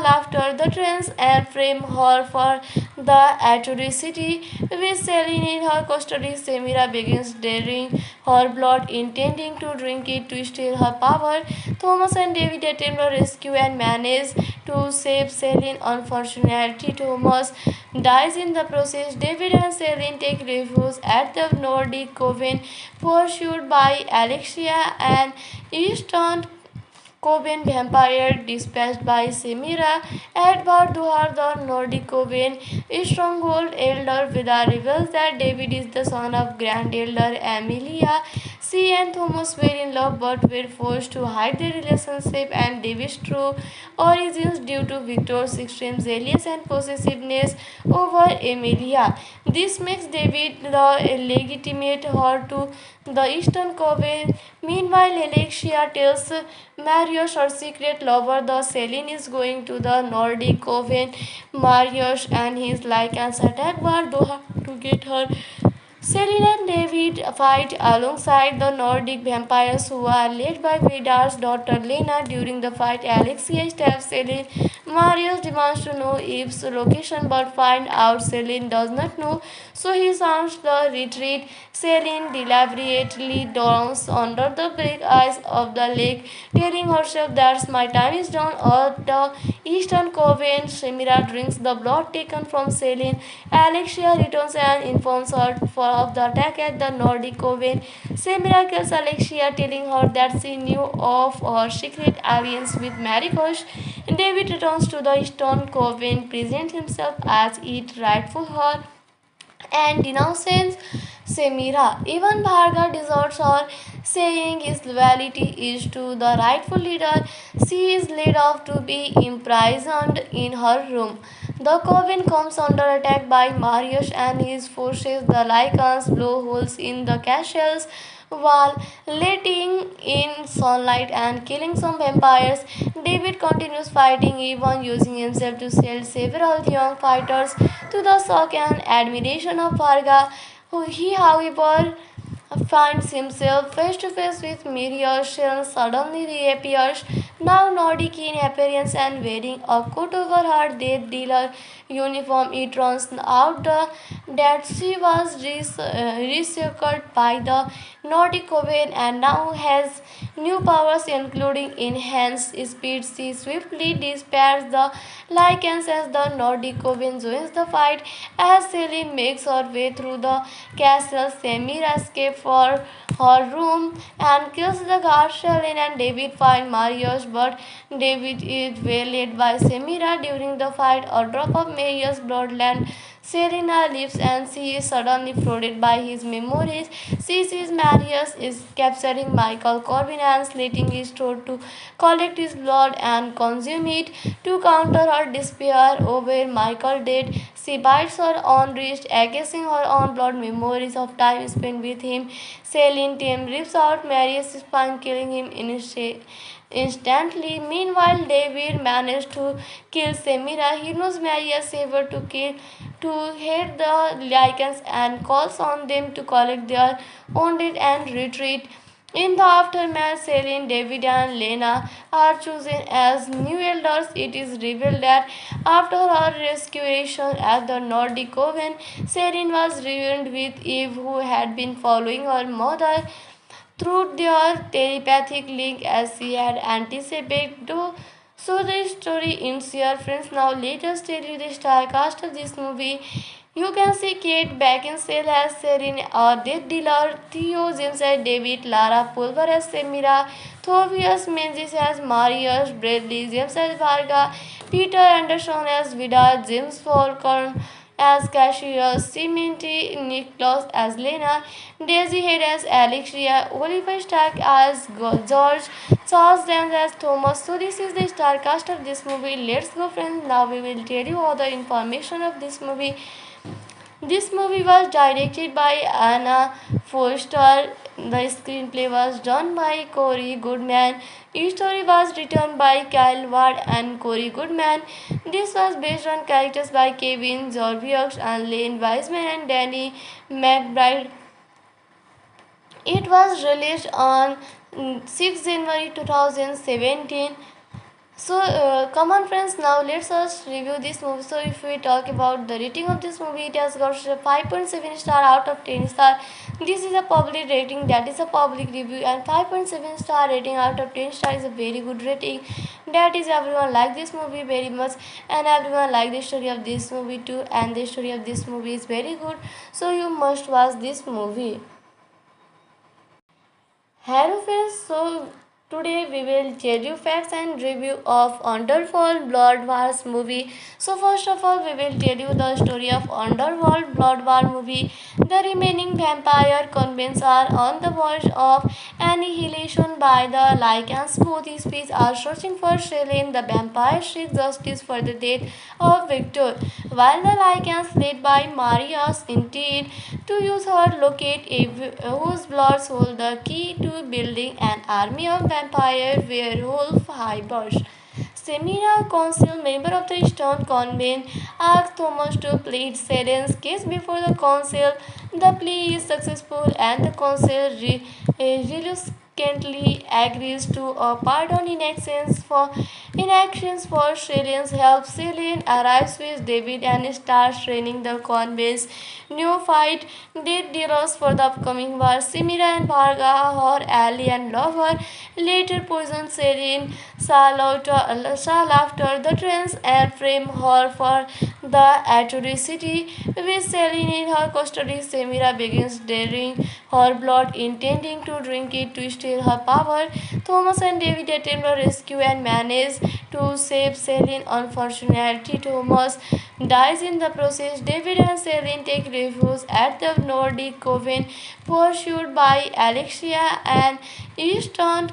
after the trance and frame her for the atrocity. With Selene in her custody, Semira begins draining her blood, intending to drink it to steal her power. Thomas and David attempt a rescue and manage to save Selene. Unfortunately, Thomas dies in the process. David and Selene take refuge at the Nordic Coven, pursued by Alexia and Eastern Coven vampire dispatched by Semira. Edward Duhar, the Nordic Coven stronghold elder, Vida reveals that David is the son of Grand Elder Amelia. She and Thomas were in love but were forced to hide their relationship and David's true origins due to Victor's extreme zealous and possessiveness over Emilia. This makes David the legitimate heir to the Eastern Coven. Meanwhile, Alexia tells Marius, her secret lover, the Selene is going to the Nordic Coven. Marius and his Lycans attack Bardoha to get her. Selene and David fight alongside the Nordic vampires who are led by Vidar's daughter Lena. During the fight, Alexia stabs Selene. Marius demands to know Eve's location but finds out Selene does not know, so he sounds the retreat. Selene deliberately drowns under the black ice of the lake, telling herself that my time is done. At the Eastern Coven, Shemira drinks the blood taken from Selene. Alexia returns and informs her of the attack at the Nordic Coven. Shemira kills Alexia, telling her that she knew of her secret alliance with Maricos. David returns to the Eastern Coven, presents himself as its rightful heir, and denounces Semira. Even Bharga deserts her, saying his loyalty is to the rightful leader. She is led off to be imprisoned in her room. The coven comes under attack by Marius and his forces. The Lycans blow holes in the castle's wall, letting in sunlight and killing some vampires. David continues fighting, even using himself to sell several young fighters to the shock and admiration of Varga. He, however, finds himself face to face with Miriam. Suddenly reappears, now Nordic in appearance and wearing a coat over her death dealer uniform. It turns out that she was researched by the Nordic Coven and now has new powers including enhanced speed. She swiftly dispatches the Lycans as the Nordic Coven joins the fight. As Selene makes her way through the castle, Semira escapes for her room and kills the guard. Selene and David find Marius, but David is waylaid by Semira during the fight. A drop of Marius' bloodland. Selena leaves and she is suddenly flooded by his memories. She sees Marius is capturing Michael Corbin and slitting his throat to collect his blood and consume it. To counter her despair over Michael's death, she bites her own wrist, accusing her own blood memories of time spent with him. Celine Tim rips out Marius' spine, killing him instantly. Meanwhile, David managed to kill Semira. He knows Marius saver to hit the Lycans and calls on them to collect their wounded and retreat. In the aftermath, Selene, David, and Lena are chosen as new elders. It is revealed that after her restoration at the Nordic Coven, Selene was reunited with Eve, who had been following her mother. through their telepathic link as she had anticipated. So the story ends here, friends. Now let us tell you the star cast of this movie. You can see Kate Beckinsale as Serene, Death Dealer, Theo James as David, Lara Pulver as Semira, Thobias Menzies as Marius, Bradley James as Varga, Peter Anderson as Vidar, James Falcon as Cassius, Cimenti Nicholas as Lena, Daisy Head as Alexia, Oliver Stark as George, Charles Dance as Thomas. So this is the star cast of this movie. Let's go, friends. Now we will tell you all the information of this movie. This movie was directed by Anna Foster. The screenplay was done by Corey Goodman. Each story was written by Kyle Ward and Corey Goodman. This was based on characters by Kevin Zorviux and Lane Wiseman and Danny McBride. It was released on 6 January 2017. So come on, friends, now let's us review this movie. So if we talk about the rating of this movie, it has got 5.7 star out of 10 star. This is a public rating, that is a public review, and 5.7 star rating out of 10 star is a very good rating. That is, everyone like this movie very much, and everyone like the story of this movie too, and the story of this movie is very good. So you must watch this movie. Hello friends, so today we will tell you facts and review of Underworld Blood Wars movie. So first of all, we will tell you the story of Underworld Blood War movie. The remaining vampire convents are on the verge of annihilation by the Lycans. Both species are searching for Selene. The vampire seeks justice for the death of Victor, while the Lycans, led by Marius, intend to use her locate whose bloods hold the key to building an army of vampire werewolf hybrids. Semira, council member of the Stone Convent, asks Thomas to plead Selen's case before the council. The plea is successful and the council reluctantly agrees to a pardon in actions for Selen's help. Selen arrives with David and starts training the convent's new fight dead dealers for the upcoming war. Semira and Varga, her ally and lover, later poison Selen shall after the trance and frame her for the atrocity. With Selene in her custody, Semira begins daring her blood, intending to drink it to steal her power. Thomas and David attempt a rescue and manage to save Selene. Unfortunately, Thomas dies in the process. David and Selene take refuge at the Nordic Coven, pursued by Alexia, an Eastern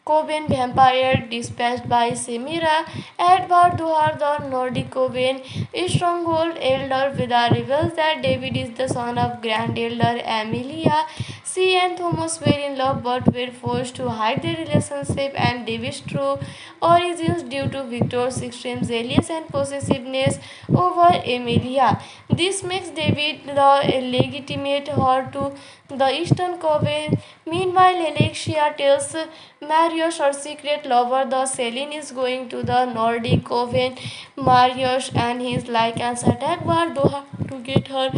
Coven vampire dispatched by Semira. Edward Duhar, the Nordic Coven stronghold elder, Vida reveals that David is the son of Grand Elder Amelia. She and Thomas were in love but were forced to hide their relationship and David's true origins due to Victor's extreme jealousy and possessiveness over Amelia. This makes David the legitimate heir to the Eastern Coven. Meanwhile, Alexia tells Marius, her secret lover, the Selene is going to the Nordic Coven. Marius and his Lycans attack Bardoha to get her.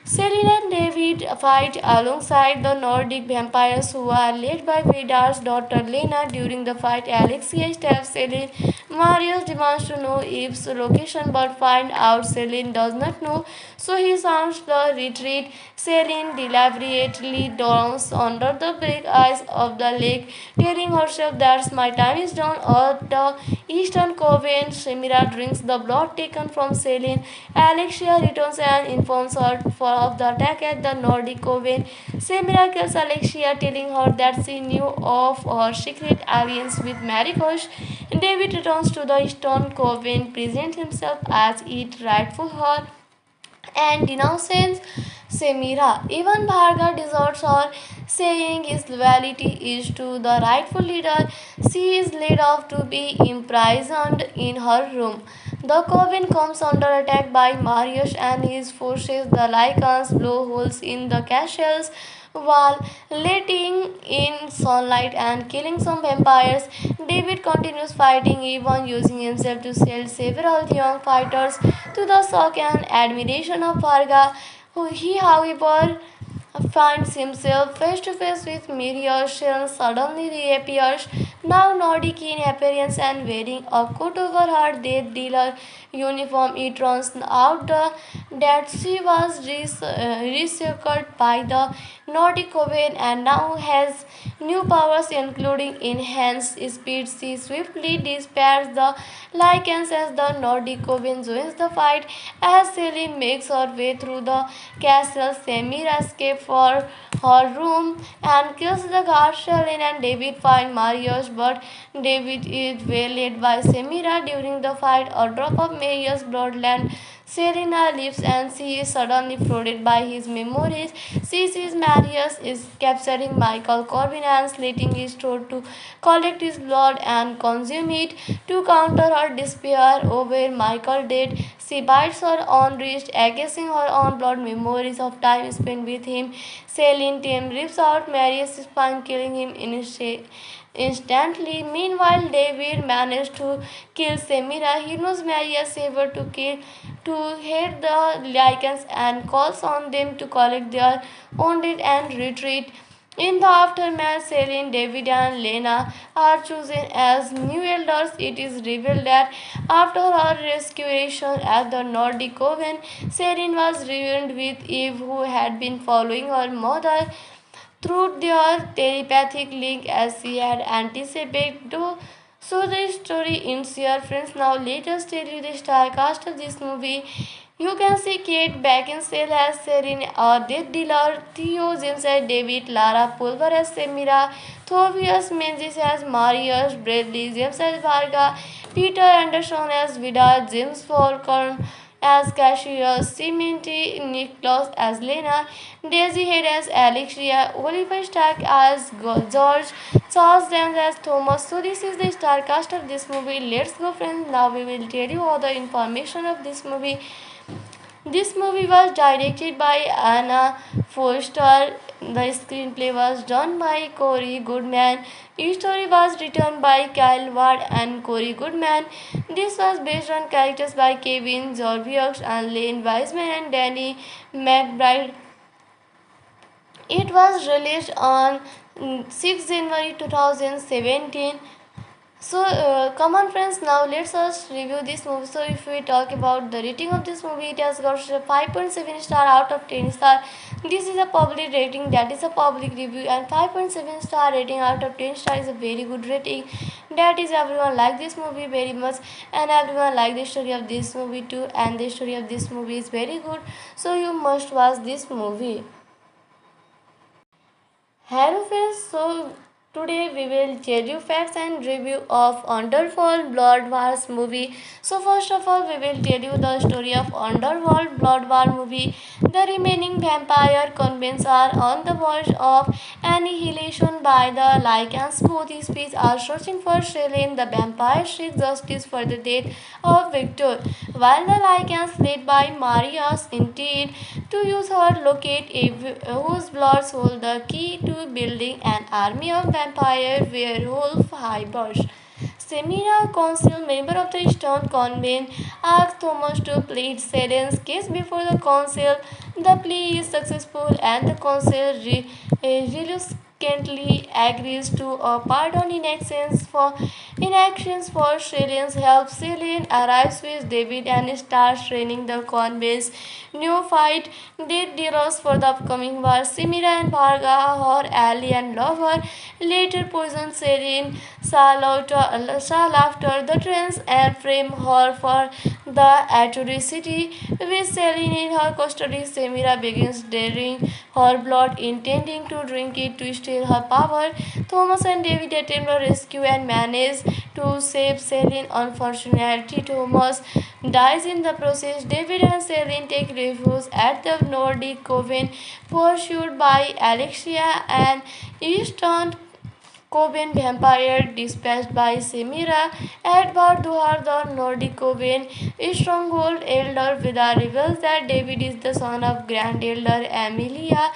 Selene and David fight alongside the Nordic vampires who are led by Vidar's daughter Lena. During the fight, Alexia stabs Selene. Marius demands to know Eve's location but finds out Selene does not know, so he sounds the retreat. Selene deliberately drowns under the black ice of the lake, telling herself that my time is done. At the Eastern Coven, Semira drinks the blood taken from Selene. Alexia returns and informs her of the attack at the Nordic Coven. Semira kills Alexia, telling her that she knew of her secret alliance with Maricos. David returns to the Eastern Coven, presents himself as its rightful heir, and denounces Semira. Even Bharga deserts her, saying his loyalty is to the rightful leader. She is led off to be imprisoned in her room. The coven comes under attack by Marius and his forces. The Lycans blow holes in the castle's wall, letting in sunlight and killing some vampires. David continues fighting, even using himself to sell several young fighters to the shock and admiration of Varga. He, however, finds himself face to face with Miriam. Shell suddenly reappears, now Nordic in appearance and wearing a coat over her death dealer uniform. It turns out that she was researched by the Nordic Coven and now has new powers including enhanced speed. She swiftly dispatches the Lycans as the Nordic Coven joins the fight. As Celine makes her way through the castle, Samira escapes for her room and kills the guard. Celine and David find Marius, but David is waylaid by Samira during the fight. A drop of Marius' bloodland Serena leaves and she is suddenly flooded by his memories. She sees Marius is capturing Michael Corbin and slitting his throat to collect his blood and consume it. To counter her despair over Michael's death, she bites her own wrist, accusing her own blood memories of time spent with him. Celine Tim rips out Marius' spine, killing him instantly. Meanwhile, David managed to kill Semira. He knows Marius saber to hit the Lycans and calls on them to collect their wounded and retreat. In the aftermath, Celine, David, and Lena are chosen as new elders. It is revealed that after her restoration at the Nordic Coven, Celine was reunited with Eve, who had been following her mother through their telepathic link as she had anticipated. So the story ends here, friends. Now let us tell you the star cast of this movie. You can see Kate Beckinsale as Serene, Death Dealer, Theo James as David, Lara Pulver as Semira, Thobias Menzies as Marius, Bradley James as Varga, Peter Anderson as Vida, James Falcon as Cassius, Cimenti Nicholas as Lena, Daisy Head as Alexia, Oliver Stark as George, Charles Dance as Thomas. So this is the star cast of this movie. Let's go, friends. Now we will tell you all the information of this movie. This movie was directed by Anna Foster. The screenplay was done by Corey Goodman. Each story was written by Kyle Ward and Corey Goodman. This was based on characters by Kevin Zorviux and Lane Wiseman and Danny McBride. It was released on 6 January 2017. So come on, friends, now let's us review this movie. So if we talk about the rating of this movie, it has got 5.7 star out of 10 star. This is a public rating, that is a public review, and 5.7 star rating out of 10 star is a very good rating. That is, everyone like this movie very much and everyone like the story of this movie too, and the story of this movie is very good, so you must watch this movie. Hello friends, so today we will tell you facts and review of Underworld Blood Wars movie. So first of all, we will tell you the story of Underworld Blood War movie. The remaining vampire convents are on the verge of annihilation by the Lycans. Both species are searching for Selene. The vampire seeks justice for the death of Victor, while the Lycans, led by Marius, intend to use her locate whose bloods hold the key to building an army of vampire werewolf hybrids. Semira, council member of the Stone Convent, asks Thomas to plead Selen's case before the council. The plea is successful and the council reluctantly agrees to a pardon in exchange for Selen's help. Selen arrives with David and starts training the convent's new fight. Dead dealers for the upcoming war. Semira and Varga, her ally and lover, later poison Selen shall after the trance and frame her for the atrocity. With Selene in her custody, Semira begins draining her blood, intending to drink it to steal her power. Thomas and David attempt a rescue and manage to save Selene. Unfortunately, Thomas dies in the process. David and Selene take refuge at the Nordic Coven, pursued by Alexia, and Eastern Coven vampire dispatched by Semira. Edward Duhar, the Nordic Coven stronghold elder, Vida reveals that David is the son of Grand Elder Amelia.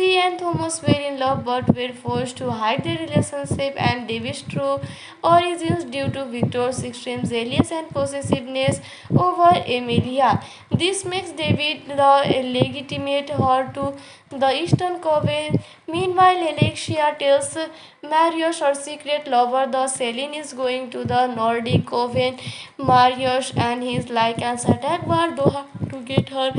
She and Thomas were in love but were forced to hide their relationship and David's true origins due to Victor's extreme zealous and possessiveness over Emilia. This makes David legitimate her to the Eastern Coven. Meanwhile, Alexia tells Marius, her secret lover, the Selene is going to the Nordic Coven. Marius and his Lycans attack Bardoha to get her.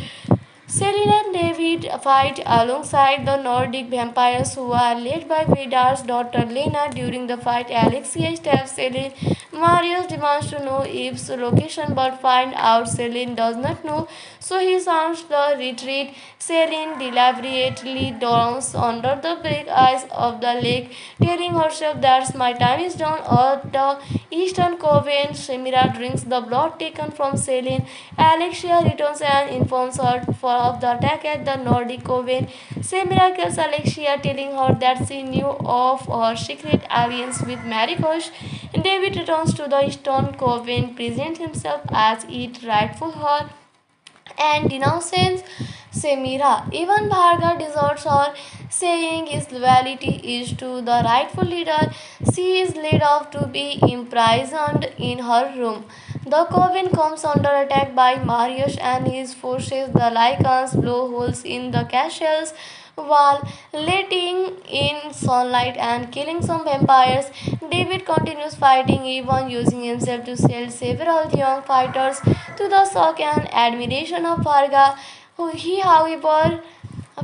Selene and David fight alongside the Nordic vampires who are led by Vidar's daughter Lena. During the fight, Alexia stabs Selene. Marius demands to know Eve's location but finds out Selene does not know, so he sounds the retreat. Selene deliberately drowns under the black ice of the lake, telling herself that my time is done. At the Eastern Coven, Shemira drinks the blood taken from Selene. Alexia returns and informs her of the attack at the Nordic Coven. Shemira kills Alexia, telling her that she knew of her secret alliance with Maricos. David returns to the Eastern Coven, presents himself as its rightful her, and denounces Semira. Even Bharga deserts her, saying his loyalty is to the rightful leader. She is led off to be imprisoned in her room. The coven comes under attack by Marius and his forces. The Lycans blow holes in the castle's wall, letting in sunlight and killing some vampires. David continues fighting, even using himself to send several young fighters to the shock and admiration of Varga. He, however,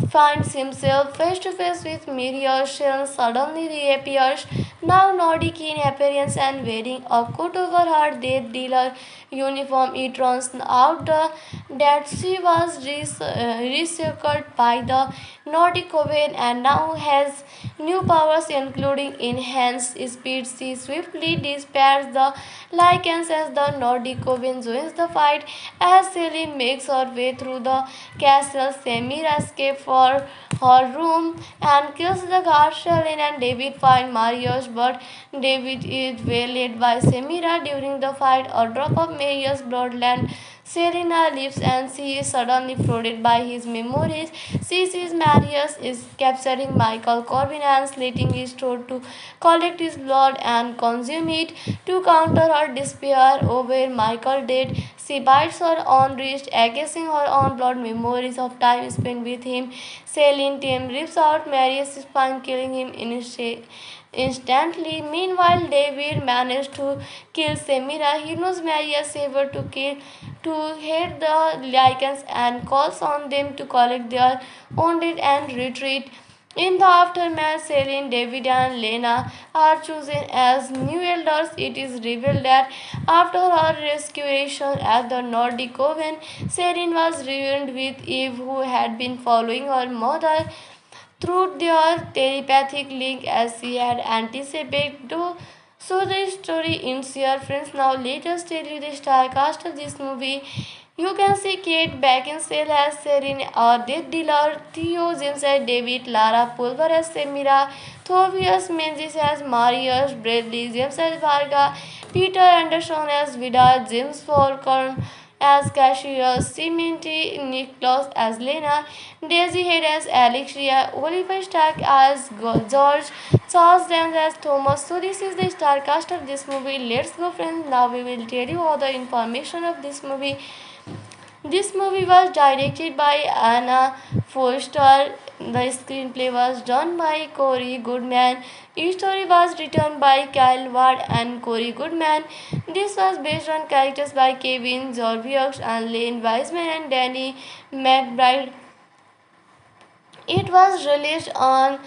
finds himself face to face with Miriam. Suddenly reappears, now Nordic in appearance and wearing a coat over her death dealer uniform. It turns out that she was recycled by the Nordic Coven and now has new powers including enhanced speed. She swiftly dispatches the Lycans as the Nordic Coven joins the fight. As Celine makes her way through the castle, Samira escapes for her room and kills the guard. Selene and David find Marius, but David is waylaid by Samira during the fight. A drop of Marius' bloodland. Serena leaves and she is suddenly flooded by his memories. She sees Marius is capturing Michael Corbin and slitting his throat to collect his blood and consume it. To counter her despair over Michael's death, she bites her own wrist, accusing her own blood memories of time spent with him. Celine Tim rips out Marius' spine, killing him instantly. Meanwhile, David managed to kill Semira. He knows Marius ever to hit the Lycans and calls on them to collect their wounded and retreat. In the aftermath, Selene, David, and Lena are chosen as new elders. It is revealed that after her restoration at the Nordic Coven, Selene was reunited with Eve, who had been following her mother through their telepathic link as she had anticipated. So the story ends here, friends. Now let us tell you the star cast of this movie. You can see Kate Beckinsale as Serene, Death Dealer, Theo James as David, Lara Pulver as Semira, Thobias Menzies as Marius, Bradley James as Varga, Peter Anderson as Vidar, James Falcon as Cassius, Cimenti Nicholas as Lena, Daisy Head as Alexia, Oliver Stark as George, Charles Dance as Thomas. So this is the star cast of this movie. Let's go, friends. Now we will tell you all the information of this movie. This movie was directed by Anna Foster. The screenplay was done by Corey Goodman. The story was written by Kyle Ward and Corey Goodman. This was based on characters by Kevin Zorviux and Lane Wiseman and Danny McBride. It was released on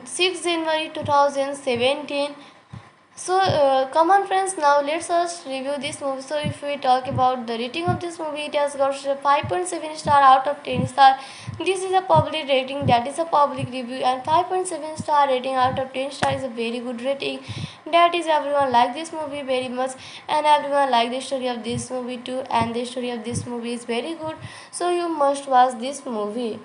6 January 2017. So come on, friends, now let's us review this movie. So if we talk about the rating of this movie, it has got 5.7 star out of 10 star. This is a public rating, that is a public review, and 5.7 star rating out of 10 star is a very good rating. That is, everyone like this movie very much and everyone like the story of this movie too, and the story of this movie is very good, so you must watch this movie.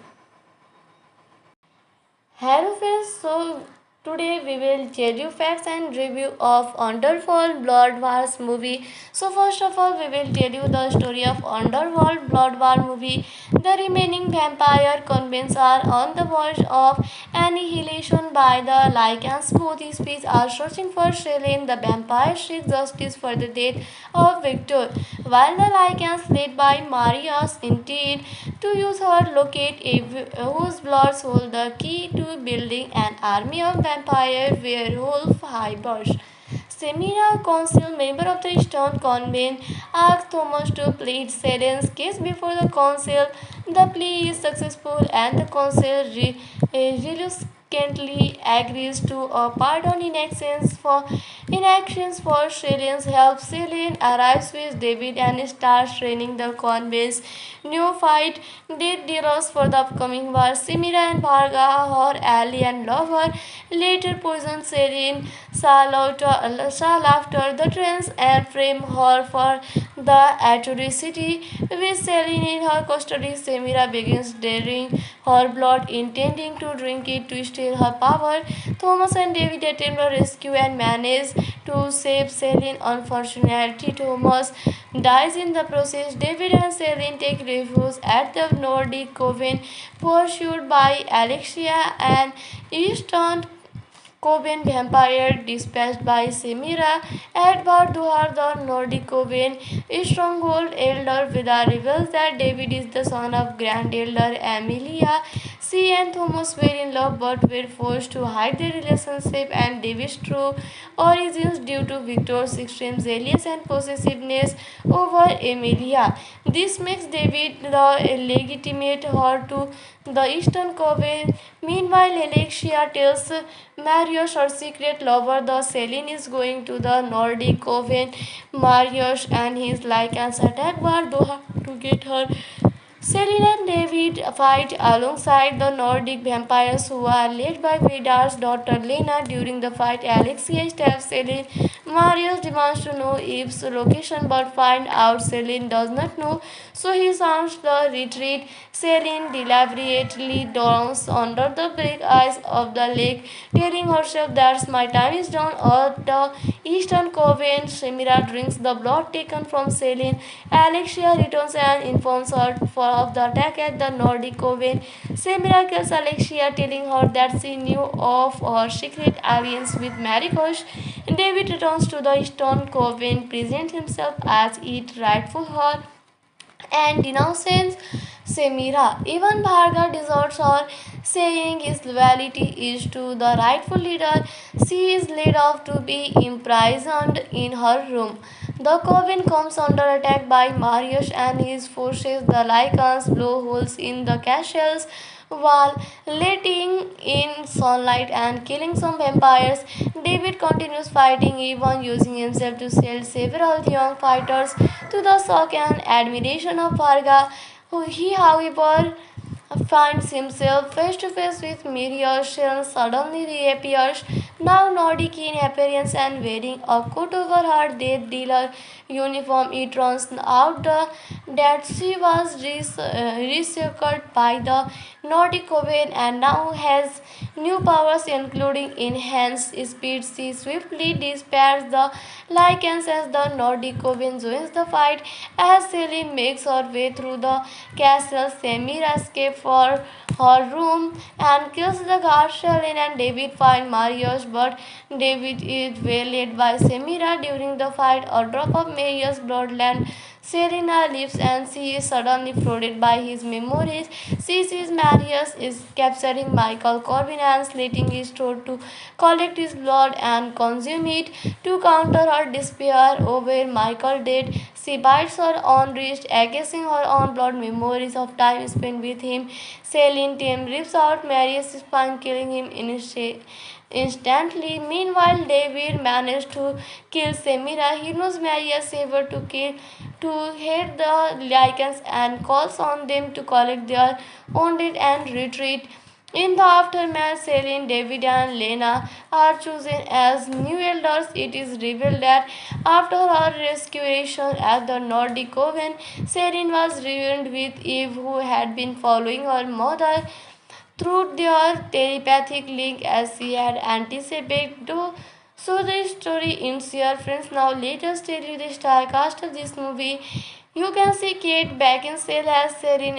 Hello friends, so Today we will tell you facts and review of Underworld Blood Wars movie. So first of all we will tell you the story of Underworld Blood War movie. The remaining vampire convents are on the verge of annihilation by the Lycans. Both species are searching for Selene. The vampire seeks justice for the death of Victor, while the Lycans led by Marius intend to use her locate whose bloods hold the key to building an army of vampire werewolf hybrids. Semira, council member of the Stone Convent, asked Thomas to plead Selen's case before the council. The plea is successful and the council reluctantly agrees to a pardon in actions for Selen's help. Selen arrives with David and starts training the convent's new fight did dealers for the upcoming war. Semira and Bharga, her ally and lover, later poison Selen shall after the trance and frame her for the atrocity. With Selene in her custody, Semira begins daring her blood, intending to drink it to steal her power. Thomas and David attempt a rescue and manage to save Selene. Unfortunately, Thomas dies in the process. David and Selene take refuge at the Nordic Coven, pursued by Alexia, and Eastern Coven vampire dispatched by Semira. Edward Duhar, the Nordic Coven stronghold elder, Vida reveals that David is the son of Grand Elder Amelia. She and Thomas were in love but were forced to hide their relationship and David's true origins due to Victor's extreme jealousy and possessiveness over Emilia. This makes David the legitimate heir to the Eastern Coven. Meanwhile, Alexia tells Marius, her secret lover, the Selene is going to the Nordic Coven. Marius and his Lycans attack Bardoha to get her. Selene and David fight alongside the Nordic vampires who are led by Vidar's daughter Lena. During the fight, Alexia stabs Selene. Marius demands to know Eve's location but finds out Selene does not know, so he sounds the retreat. Selene deliberately drowns under the black ice of the lake, telling herself that my time is done. At the Eastern Coven, Semira drinks the blood taken from Selene. Alexia returns and informs her of the attack at the Nordic Coven. Semira kills Alexia, telling her that she knew of her secret alliance with Maricos. David returns to the Eastern Coven, presents himself as its rightful heir, and denounces Semira. Even Bharga deserts her, saying his loyalty is to the rightful leader. She is led off to be imprisoned in her room. The coven comes under attack by Marius and his forces. The Lycans blow holes in the castle's wall, letting in sunlight and killing some vampires. David continues fighting, even using himself to sell several young fighters to the shock and admiration of Varga. He, however, finds himself face to face with Marius and suddenly reappears, now Nordic in appearance and wearing a coat over her death dealer uniform. It turns out that she was recycled by the Nordic Coven and now has new powers including enhanced speed. She swiftly dispatches the Lycans as the Nordic Coven joins the fight. As Selene makes her way through the castle, Semira escapes for her room and kills the guard. Selene and David find Marius, but David is waylaid by Semira during the fight. A drop of Marius' bloodland. Serena leaves and she is suddenly flooded by his memories. She sees Marius is capturing Michael Corbin and slitting his throat to collect his blood and consume it. To counter her despair over Michael's death, she bites her own wrist, accusing her own blood memories of time spent with him. Celine Tim rips out Marius' spine, killing him instantly. Meanwhile, David managed to kill Semira. He knows Marius ever to hit the Lycans and calls on them to collect their wounded and retreat. In the aftermath, Selene, David, and Lena are chosen as new elders. It is revealed that after her restoration at the Nordic Coven, Selene was reunited with Eve, who had been following her mother. through their telepathic link as she had anticipated. So the story ends here, friends. Now let us tell you the star cast of this movie. You can see Kate Beckinsale as Serene,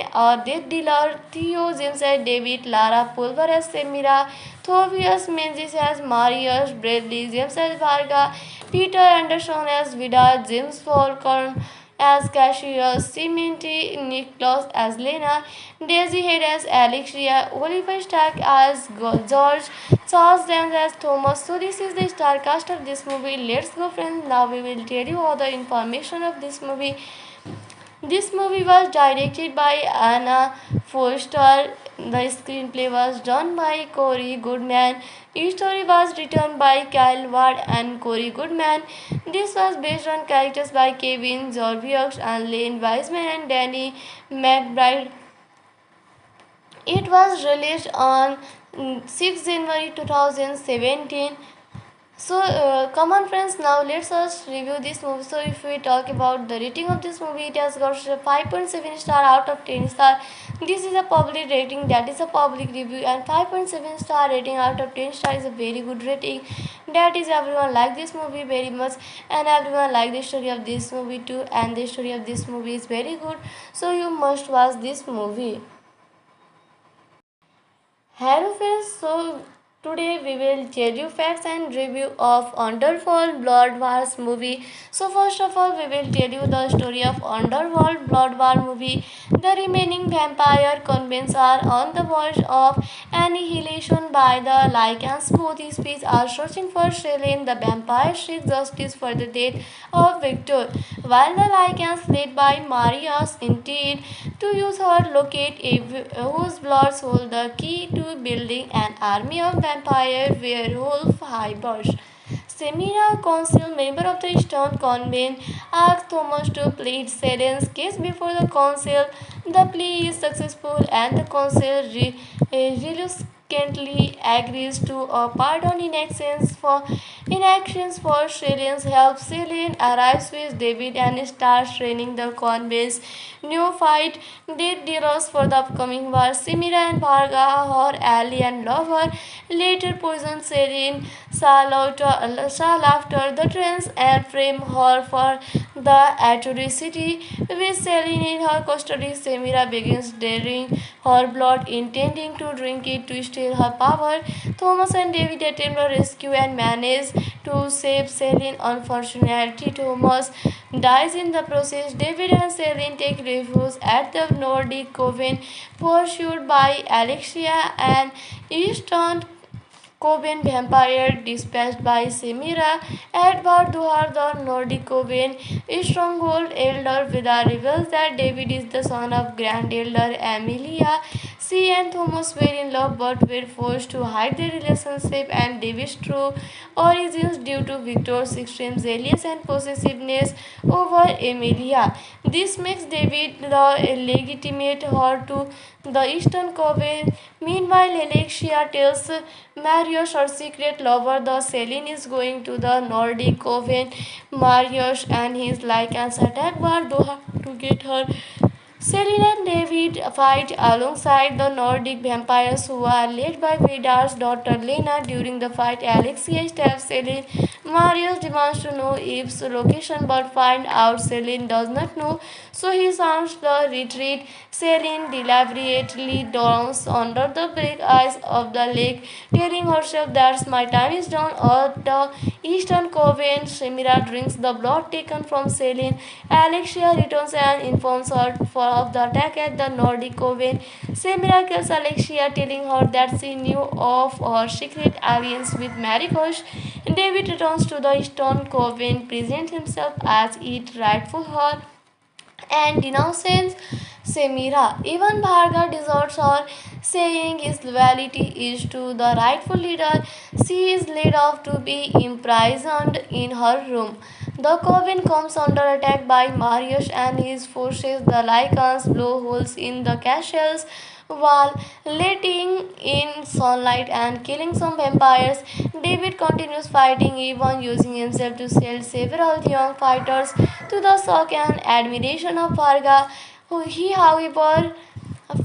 Death Dealer, Theo James as David, Lara Pulver as Semira, Thobias Menzies as Marius, Bradley James as Varga, Peter Anderson as Vida, James Falcon as Cassius, Cimenti Nicholas as Lena, Daisy Head as Alexia, Oliver Stark as George, Charles Dance as Thomas. So this is the star cast of this movie. Let's go, friends. Now we will tell you all the information of this movie. This movie was directed by Anna Foster. The screenplay was done by Corey Goodman. Each story was written by Kyle Ward and Corey Goodman. This was based on characters by Kevin Zorviux and Lane Wiseman and Danny McBride. It was released on 6 January 2017. So come on, friends, now let's us review this movie. So if we talk about the rating of this movie, it has got 5.7 star out of 10 star. This is a public rating, that is a public review, and 5.7 star rating out of 10 star is a very good rating. That is, everyone like this movie very much, and everyone like the story of this movie too, and the story of this movie is very good, so you must watch this movie. Hello friends, so today we will tell you facts and review of Underworld Blood Wars movie. So first of all, we will tell you the story of Underworld Blood War movie. The remaining vampire convents are on the verge of annihilation by the Lycans. Both species are searching for Selene. The vampire seeks justice for the death of Victor, while the Lycans, led by Marius, intend to use her locate whose bloods hold the key to building an army of vampire werewolf hybrids. Semira, council member of the Stone Convent, asks Thomas to plead Selen's case before the council. The plea is successful and the council reluctantly agrees to a pardon in actions for Selen's help. Selen arrives with David and starts training the convent's new fight dead dealers for the upcoming war. Semira and Varga, her ally and lover, later poison Selen shall after the trance and frame her for the atrocity. With Selene in her custody, Semira begins draining her blood, intending to drink it to steal her power. Thomas and David attempt a rescue and manage to save Selene. Unfortunately, Thomas dies in the process. David and Selene take refuge at the Nordic Coven, pursued by Alexia, an Eastern Coven vampire dispatched by Semira. Edward Duhar, the Nordic Coven stronghold elder, Vida reveals that David is the son of Grand Elder Amelia. She and Thomas were in love but were forced to hide their relationship and David's true origins due to Victor's extreme jealousy and possessiveness over Amelia. This makes David the legitimate heir to the Eastern Coven. Meanwhile, Alexia tells Marius, her secret lover, the Selene is going to the Nordic Coven. Marius and his Lycans attack Bardoha to get her. Selene and David fight alongside the Nordic vampires who are led by Vidar's daughter Lena. During the fight, Alexia stabs Selene. Marius demands to know Eve's location but finds out Selene does not know, so he sounds the retreat. Selene deliberately drowns under the black ice of the lake, telling herself that my time is done. At the Eastern Coven, Semira drinks the blood taken from Selene. Alexia returns and informs her of the attack at the Nordic Coven. Semira kills Alexia, telling her that she knew of her secret alliance with Maricos. David returns to the Eastern Coven, presents himself as its rightful heir, and denounces Semira. Even Bharga deserts her, saying his loyalty is to the rightful leader. She is led off to be imprisoned in her room. The coven comes under attack by Marius and his forces. The Lycans blow holes in the castle's wall, letting in sunlight and killing some vampires. David continues fighting, even using himself to sell several young fighters to the shock and admiration of Varga. He, however,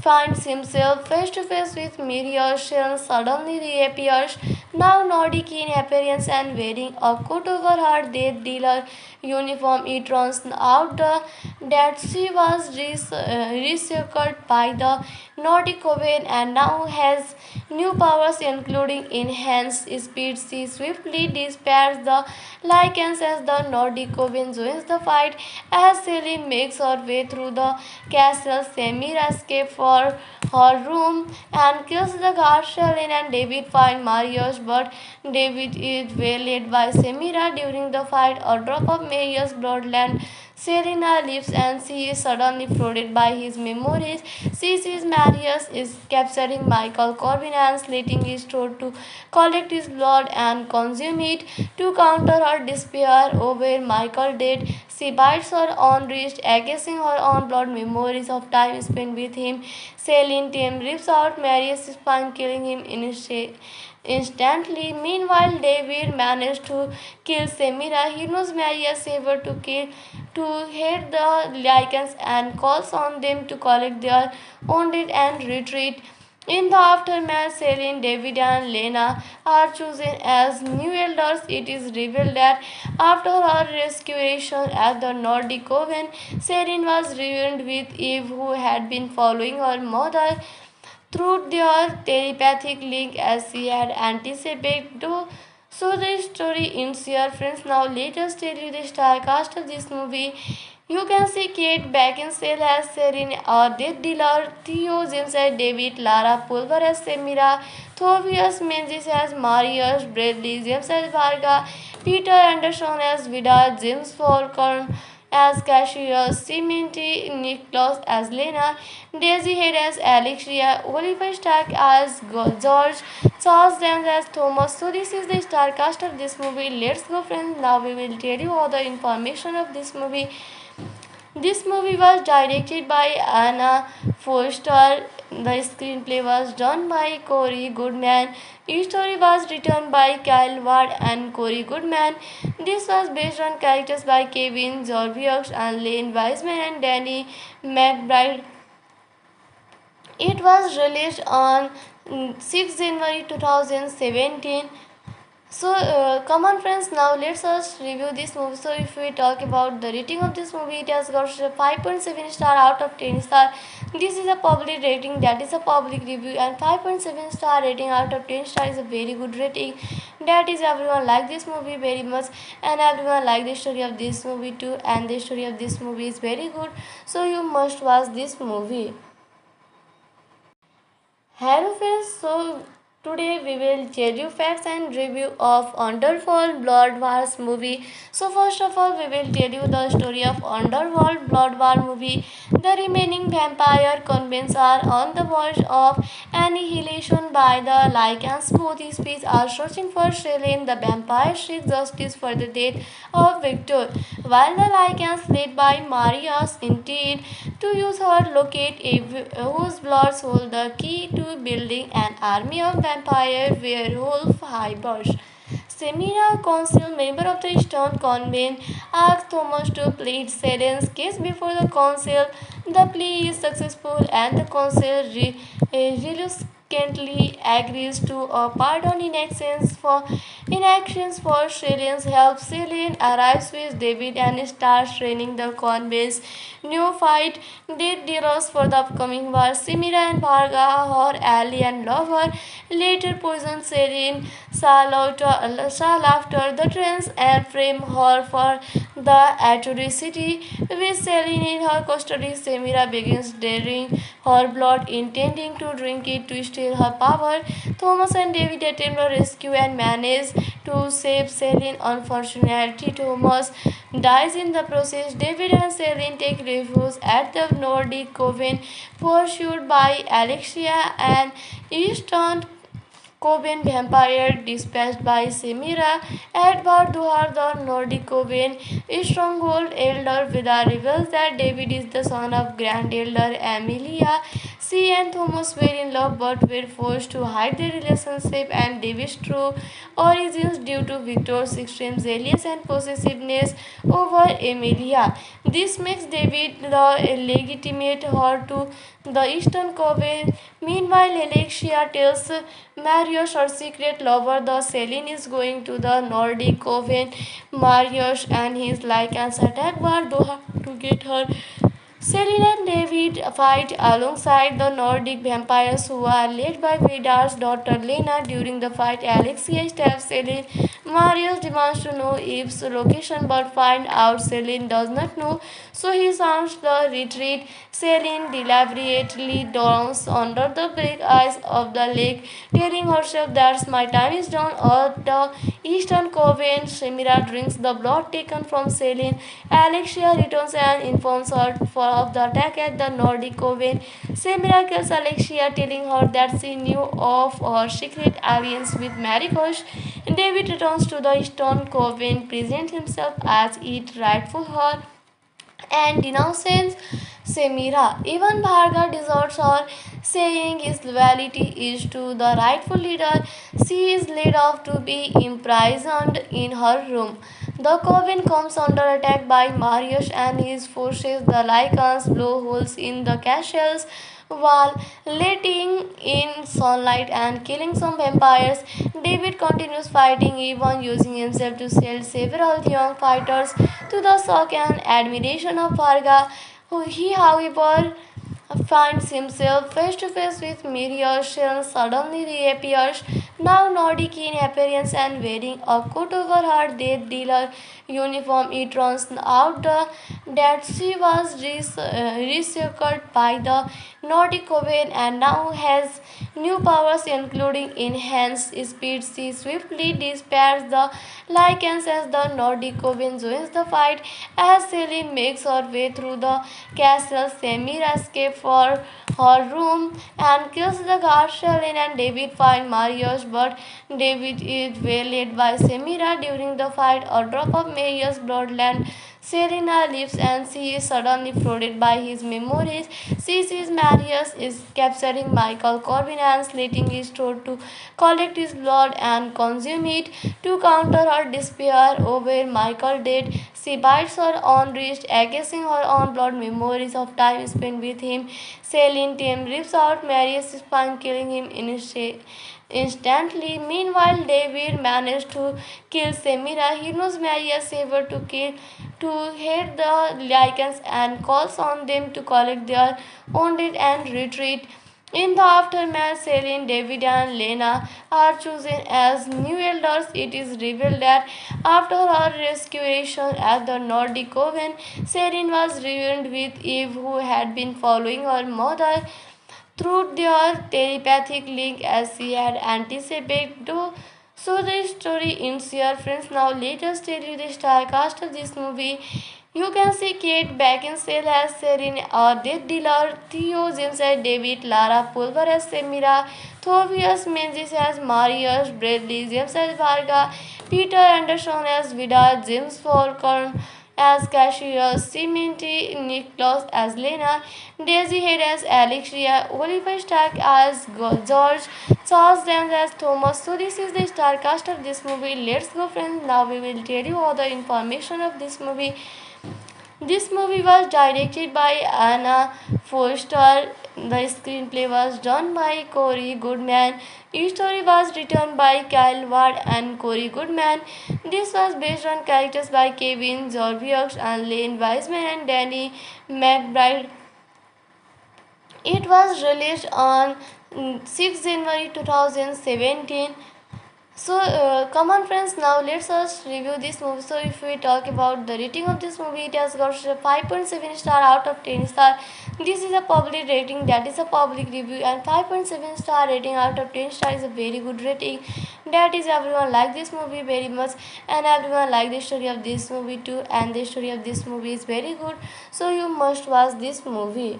finds himself face to face with Miriam. Shell suddenly reappears, now Nordic in appearance and wearing a coat over her death dealer uniform. It turns out that she was recycled by the Nordic Coven and now has new powers including enhanced speed. She swiftly dispatches the Lycans as the Nordic Coven joins the fight. As Celine makes her way through the castle, Samira escapes for her room and kills the guard. Celine and David find Marius, but David is waylaid by Samira during the fight. A drop of Marius' bloodland Serena leaves and she is suddenly flooded by his memories. She sees Marius is capturing Michael Corbin and slitting his throat to collect his blood and consume it. To counter her despair over Michael's death, she bites her own wrist, accusing her own blood memories of time spent with him. Celine Tim rips out Marius' spine, killing him instantly. Meanwhile, David managed to kill Semira. He knows Marius saber to hit the Lycans and calls on them to collect their wounded and retreat. In the aftermath, Celine, David, and Lena are chosen as new elders. It is revealed that after her restoration at the Nordic Coven, Celine was reunited with Eve, who had been following her mother through their telepathic link as she had anticipated. So the story ends here, friends. Now let us tell you the star cast of this movie. You can see Kate Beckinsale as Serene, or Death Dealer, Theo James as David, Lara Pulver as Semira, Thobias Menzies as Marius, Bradley James as Varga, Peter Anderson as Vida, James Falcon as Cassius, Cimenti Nicholas as Lena, Daisy Head as Alexia, Oliver Stark as George, Charles Dance as Thomas. So this is the star cast of this movie. Let's go, friends. Now we will tell you all the information of this movie. This movie was directed by Anna Foster. The screenplay was done by Corey Goodman. Each story was written by Kyle Ward and Corey Goodman. This was based on characters by Kevin Zorviux and Lane Wiseman and Danny McBride. It was released on 6 January 2017. So come on, friends, now let's us review this movie. So if we talk about the rating of this movie, it has got 5.7 star out of 10 star. This is a public rating, that is a public review, and 5.7 star rating out of 10 star is a very good rating. That is, everyone like this movie very much and everyone like the story of this movie too, and the story of this movie is very good, so you must watch this movie. Hello friends, so today we will tell you facts and review of Underworld Blood Wars movie. So first of all, we will tell you the story of Underworld Blood War movie. The remaining vampire convents are on the verge of annihilation by the Lycans. Both species are searching for Selene. The vampire seeks justice for the death of Victor, while the Lycans, led by Marius, intend to use her locate whose bloods hold the key to building an army of vampire werewolf hybrids. Semira, council member of the Stone Convent, asks Thomas to plead Selen's case before the council. The plea is successful and the council reluctantly agrees to a pardon in actions for Selen's help. Selen arrives with David and starts training the convent's new fight dead dealers for the upcoming war. Semira and Varga, her ally and lover, later poison Selen after the trains and frame her for the atrocity. With Selene in her custody, Semira begins draining her blood, intending to drink it to steal her power. Thomas and David attempt a rescue and manage to save Selene. Unfortunately, Thomas dies in the process. David and Selene take refuge at the Nordic Coven, pursued by Alexia and Eastern Coven vampire dispatched by Semira. Edward Duhar, the Nordic Coven stronghold elder, Vida reveals that David is the son of Grand Elder Amelia. She and Thomas were in love but were forced to hide their relationship and David's true origins due to Victor's extreme zealous and possessiveness over Emilia. This makes David the legitimate heir to the Eastern Coven. Meanwhile, Alexia tells Marius, her secret lover, the Selene is going to the Nordic Coven. Marius and his Lycans attack Bardoha to get her. Selene and David fight alongside the Nordic vampires who are led by Vidar's daughter Lena. During the fight, Alexia stabs Selene. Marius demands to know Eve's location but finds out Selene does not know, so he sounds the retreat. Selene deliberately drowns under the black ice of the lake, telling herself that my time is done. At the Eastern Coven, Shemira drinks the blood taken from Selene. Alexia returns and informs her of the attack at the Nordic Coven. Shemira kills Alexia, telling her that she knew of her secret alliance with Maricos. David returns to the Eastern Coven, presents himself as its rightful heir, and denounces Semira. Even Bharga deserts her, saying his loyalty is to the rightful leader. She is led off to be imprisoned in her room. The coven comes under attack by Marius and his forces. The Lycans blow holes in the castle's wall, letting in sunlight and killing some vampires. David continues fighting, even using himself to sell several young fighters to the shock and admiration of Varga. He, however, finds himself face to face with Miriam. Suddenly reappears, now Nordic in appearance and wearing a coat over her death dealer uniform. It turns out that she was researched by the Nordic Coven and now has new powers including enhanced speed. She swiftly dispatches the Lycans as the Nordic Coven joins the fight. As Selene makes her way through the castle, Semira escapes for her room and kills the guard. Selene and David find Marius, but David is waylaid by Semira during the fight. A drop of Marius' bloodland. Selena leaves and she is suddenly flooded by his memories. She sees Marius is capturing Michael Corbin and slitting his throat to collect his blood and consume it. To counter her despair over Michael's death, she bites her own wrist, accusing her own blood memories of time spent with him. Celine Tim rips out Marius' spine, killing him instantly. Meanwhile, David managed to kill Semira. He knows Marius ever to hit the Lycans and calls on them to collect their wounded and retreat. In the aftermath, Selene, David, and Lena are chosen as new elders. It is revealed that after her restoration at the Nordic Coven, Selene was reunited with Eve, who had been following her mother through their telepathic link as she had anticipated. So the story ends here, friends. Now let us tell you the star cast of this movie. You can see Kate Beckinsale as Serene, Death Dealer, Theo James as David, Lara Pulver as Semira, Thobias Menzies as Marius, Bradley James as Varga, Peter Anderson as Vida, James Falcon as Cassius, Cimenti Nicholas as Lena, Daisy Head as Alexia, Oliver Stark as George, Charles Dance as Thomas. So this is the star cast of this movie. Let's go, friends. Now we will tell you all the information of this movie. This movie was directed by Anna Foster. The screenplay was done by Corey Goodman. Each story was written by Kyle Ward and Corey Goodman. This was based on characters by Kevin Zorviux and Lane Wiseman and Danny McBride. It was released on 6 January 2017. So come on, friends, now let's us review this movie. So if we talk about the rating of this movie, it has got 5.7 star out of 10 star. This is a public rating, that is a public review, and 5.7 star rating out of 10 star is a very good rating. That is, everyone like this movie very much and everyone like the story of this movie too, and the story of this movie is very good, so you must watch this movie.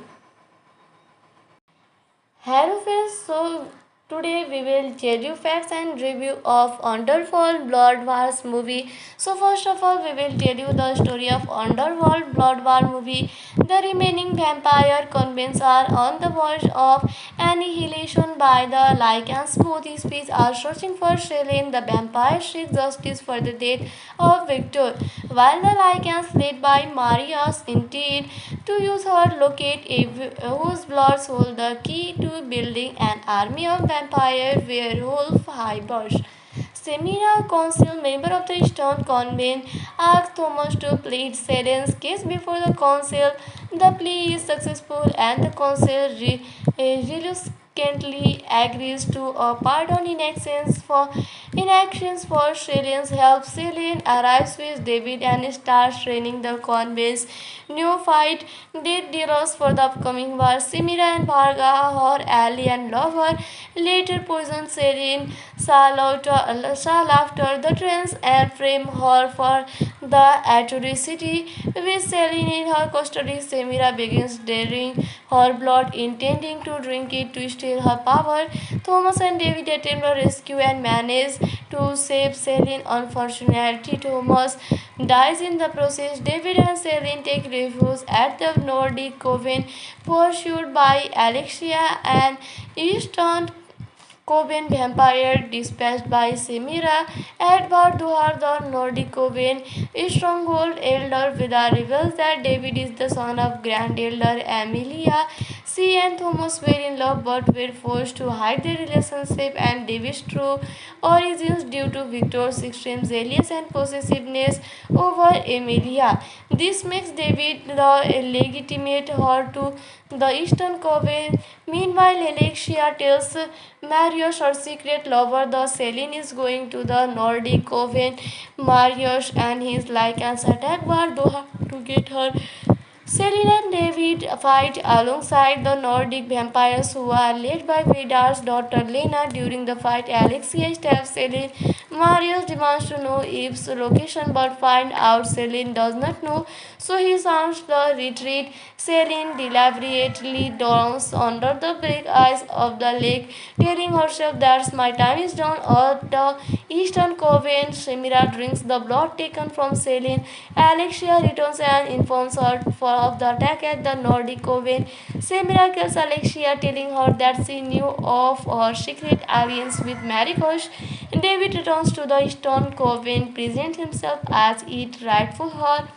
Hello friends, so Today we will tell you facts and review of Underworld Blood Wars movie. So first of all we will tell you the story of Underworld Blood War movie. The remaining vampire convents are on the verge of annihilation by the Lycans. Both species are searching for Selene. The vampire seeks justice for the death of Victor, while the Lycans led by Marius intend to use her locate whose bloods hold the key to building an army of vampire werewolf hybrids. Semira, council member of the Stone Convent, asked Thomas to plead Selen's case before the council. The plea is successful and the council reluctantly agrees to a pardon in actions for Selen's help. Selen arrives with David and starts training the convent's new fight dead dealers for the upcoming war. Semira and Varga, her ally and lover, later poison Selen shall after the trance and frame her for the atrocity. With Selene in her custody, Semira begins daring her blood, intending to drink it to steal her power. Thomas and David attempt a rescue and manage to save Selene. Unfortunately, Thomas dies in the process. David and Selene take refuge at the Nordic Coven, pursued by Alexia, an Eastern Coven vampire dispatched by Semira. Edward Duhar, the Nordic Coven stronghold elder, Vida reveals that David is the son of Grand Elder Amelia. She and Thomas were in love but were forced to hide their relationship and David's true origins due to Victor's extreme zealous and possessiveness over Emilia. This makes David the legitimate heir to the Eastern Coven. Meanwhile, Alexia tells Marius, her secret lover, the Selene is going to the Nordic Coven. Marius and his Lycans attack Bardoha to get her. Selene and David fight alongside the Nordic vampires who are led by Vidar's daughter Lena. During the fight, Alexia stabs Selene. Marius demands to know Eve's location but finds out Selene does not know, so he sounds the retreat. Selene deliberately drowns under the black ice of the lake, telling herself that my time is done. At the Eastern Coven, Semira drinks the blood taken from Selene. Alexia returns and informs her of the attack at the Nordic Coven. Semira kills Alexia, telling her that she knew of her secret alliance with Maricos. David returns to the Eastern Coven, presents himself as its rightful heir,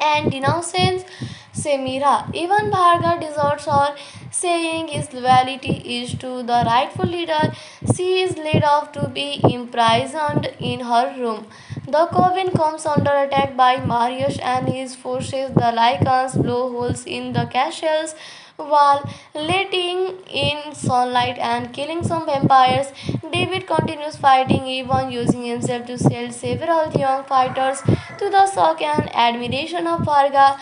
and denounces Semira. Even Bharga deserts her, saying his loyalty is to the rightful leader. She is led off to be imprisoned in her room. The coven comes under attack by Marius and his forces. The Lycans blow holes in the castle's wall, letting in sunlight and killing some vampires. David continues fighting, even using himself to sell several young fighters to the shock and admiration of Varga.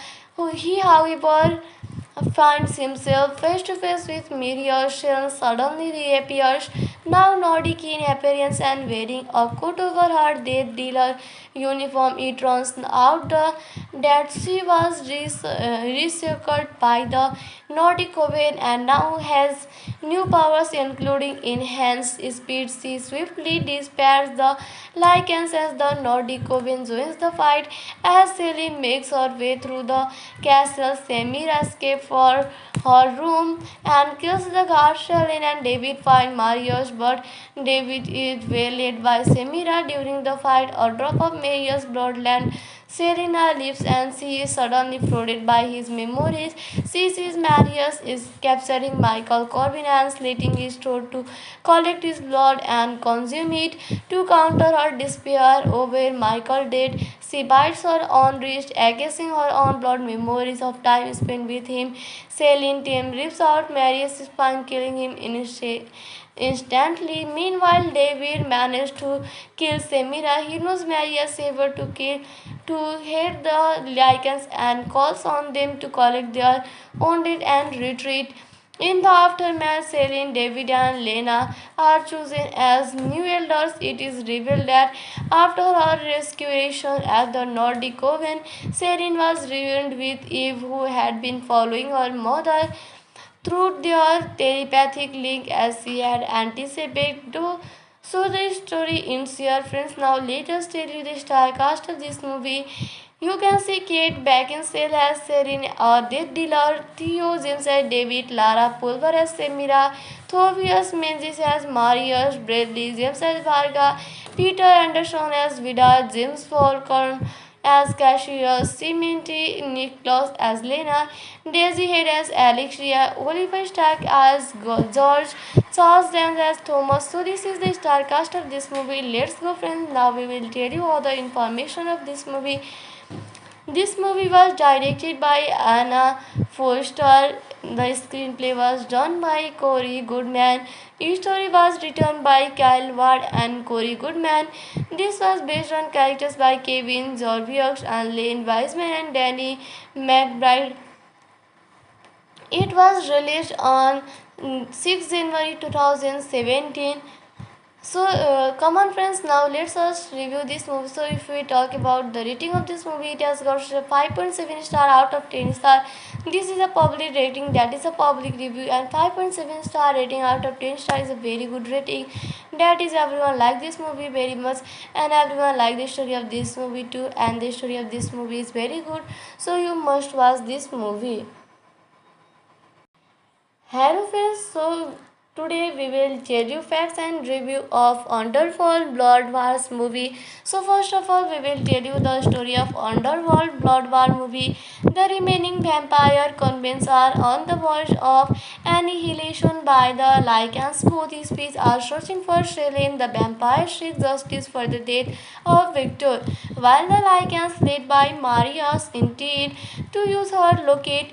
He, however, finds himself face to face with Marius and suddenly reappears, now Nordic in appearance and wearing a coat over her death dealer uniform. It turns out that she was researched by the Nordic Coven and now has new powers including enhanced speed. She swiftly dispatches the Lycans as the Nordic Coven joins the fight. As Selene makes her way through the castle, Semira escapes for her room and kills the guard. Selene and David find Marius, but David is waylaid by Semira during the fight. A drop of Marius' bloodland. Serena leaves and she is suddenly flooded by his memories. She sees Marius is capturing Michael Corbin and slitting his throat to collect his blood and consume it. To counter her despair over Michael's death, she bites her own wrist, accusing her own blood memories of time spent with him. Celine Tim rips out Marius' spine, killing him instantly. Meanwhile, David managed to kill Semira. He knows Marius saber to hit the Lycans and calls on them to collect their wounded and retreat. In the aftermath, Selene, David, and Lena are chosen as new elders. It is revealed that after her restoration at the Nordic Coven, Selene was reunited with Eve, who had been following her mother through their telepathic link as she had anticipated. So the story ends here, friends. Now let us tell you the star cast of this movie. You can see Kate Beckinsale as Serene, Death Dealer, Theo James as David, Lara Pulver as Semira, Thobias Menzies as Marius, Bradley James as Varga, Peter Anderson as Vida, James Falcon as Cassius, Cimenti Nicholas as Lena, Daisy Head as Alexia, Oliver Stark as George, Charles Dance as Thomas. So this is the star cast of this movie. Let's go, friends. Now we will tell you all the information of this movie. This movie was directed by Anna Foster. The screenplay was done by Corey Goodman. Each story was written by Kyle Ward and Corey Goodman. This was based on characters by Kevin Zorviux and Lane Wiseman and Danny McBride. It was released on 6 January 2017. So come on, friends, now let's us review this movie. So if we talk about the rating of this movie, it has got 5.7 star out of 10 star. This is a public rating, that is a public review, and 5.7 star rating out of 10 star is a very good rating. That is, everyone like this movie very much, and everyone like the story of this movie too, and the story of this movie is very good. So you must watch this movie. Hello friends, so today we will tell you facts and review of Underworld Blood Wars movie. So first of all, we will tell you the story of Underworld Blood War movie. The remaining vampire convents are on the verge of annihilation by the Lycans. Both species are searching for Selene. The vampire seeks justice for the death of Victor, while the Lycans, led by Marius, intend to use her locate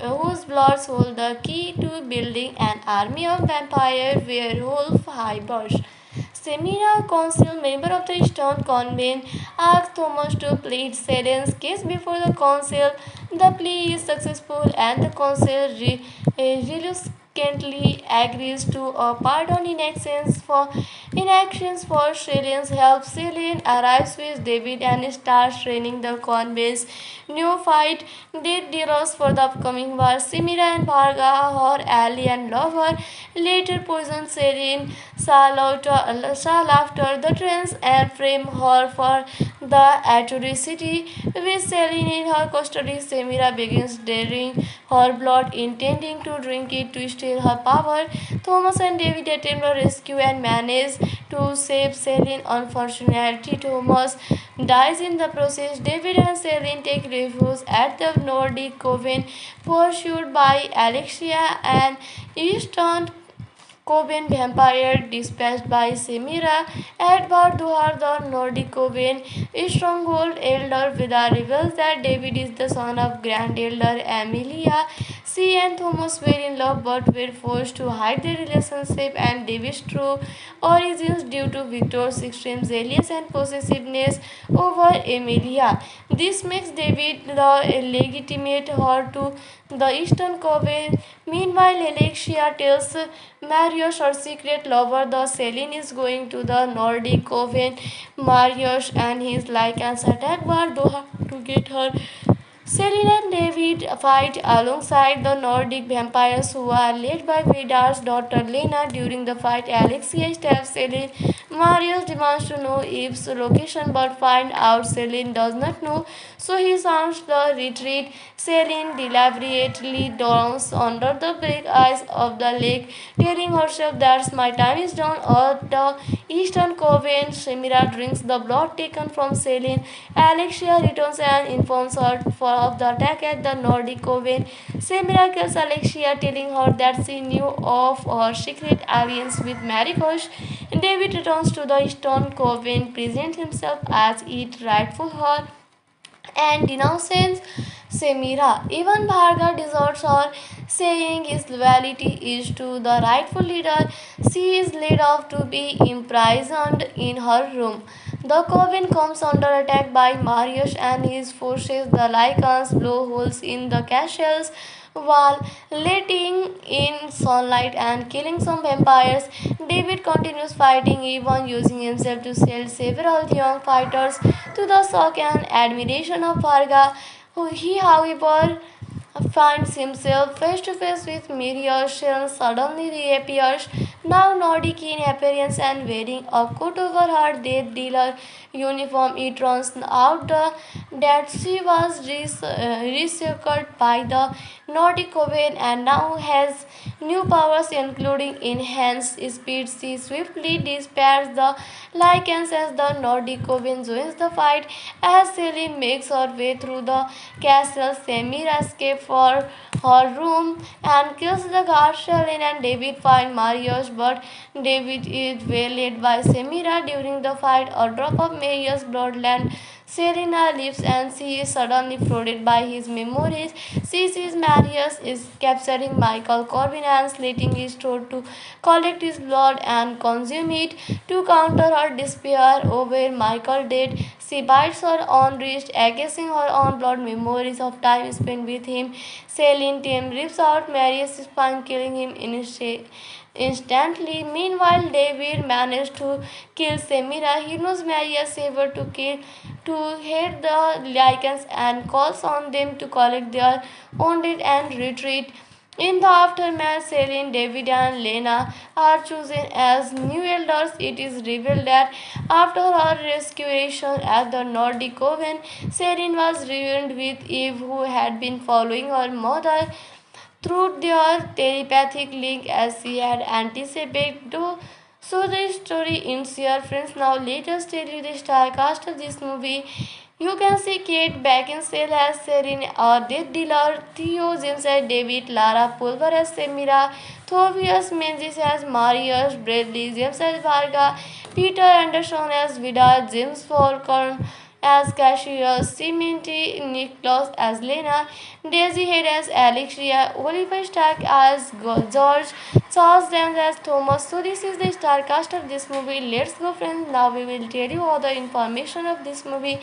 whose bloods hold the key to building an army of vampire werewolf hybrids. Semira, council member of the Stone Convent, asks Thomas to plead Selen's case before the council. The plea is successful and the council reluctantly agrees to a pardon in actions for Selen's help. Selen arrives with David and starts training the convent's new fight dead dealers for the upcoming war. Semira and Varga, her ally and lover, later poison Selen shall after the trance and frame her for the atrocity. With Selene in her custody, Semira begins draining her blood, intending to drink it to steal her power. Thomas and David attempt a rescue and manage to save Selene. Unfortunately, Thomas dies in the process. David and Selene take refuge at the Nordic Coven, pursued by Alexia, and Eastern Coven vampire dispatched by Semira. Edward Duhar, the Nordic Coven stronghold elder, Vida reveals that David is the son of Grand Elder Amelia. She and Thomas were in love but were forced to hide their relationship and David's true origins due to Victor's extreme jealousy and possessiveness over Amelia. This makes David the legitimate heir to the Eastern Coven. Meanwhile, Alexia tells Marius, her secret lover, the Selene is going to the Nordic Coven. Marius and his Lycans attack Bardoha to get her. Selene and David fight alongside the Nordic vampires who are led by Vidar's daughter Lena. During the fight, Alexia stabs Selene. Marius demands to know Eve's location but finds out Selene does not know, so he sounds the retreat. Selene deliberately drowns under the black ice of the lake, telling herself that my time is done. At the Eastern Coven, Semira drinks the blood taken from Selene. Alexia returns and informs her of the attack at the Nordic Coven. Semira kills Alexia, telling her that she knew of her secret alliance with Maricos. David returns to the Eastern Coven, presents himself as its rightful heir, and denounces Semira. Even Bharga deserts her, saying his loyalty is to the rightful leader. She is led off to be imprisoned in her room. The coven comes under attack by Marius and his forces. The Lycans blow holes in the castle's wall, letting in sunlight and killing some vampires. David continues fighting, even using himself to send several young fighters to the shock and admiration of Varga. He, however, finds himself face to face with Miriam. Suddenly reappears, now Nordic in appearance and wearing a coat over her death dealer uniform. It turns out that she was researched by the Nordic Coven and now has new powers including enhanced speed. She swiftly dispatches the Lycans as the Nordic Coven joins the fight. As Celine makes her way through the castle, Samira escapes for her room and kills the guard. Celine and David find Marius, but David is waylaid by Samira during the fight. A drop of Marius' bloodland. Serena leaves and she is suddenly flooded by his memories. She sees Marius is capturing Michael Corbin and slitting his throat to collect his blood and consume it. To counter her despair over Michael dead, she bites her own wrist, accusing her own blood memories of time spent with him. Celine Tim rips out Marius' spine, killing him instantly. Meanwhile, David managed to kill Semira. He knows Marius ever to hit the Lycans and calls on them to collect their wounded and retreat. In the aftermath, Celine, David, and Lena are chosen as new elders. It is revealed that after her restoration at the Nordic Coven, Celine was reunited with Eve, who had been following her mother through their telepathic link as she had anticipated. So the story ends here, friends. Now let us tell you the star cast of this movie. You can see Kate Beckinsale as Serene, Death Dealer, Theo James as David, Lara Pulver as Semira, Thobias Menzies as Marius, Bradley James as Varga, Peter Anderson as Vidar, James Falcon as Cassius, Cimenti Nicholas as Lena, Daisy Head as Alexia, Oliver Stark as George, Charles Dance as Thomas. So this is the star cast of this movie. Let's go, friends. Now we will tell you all the information of this movie.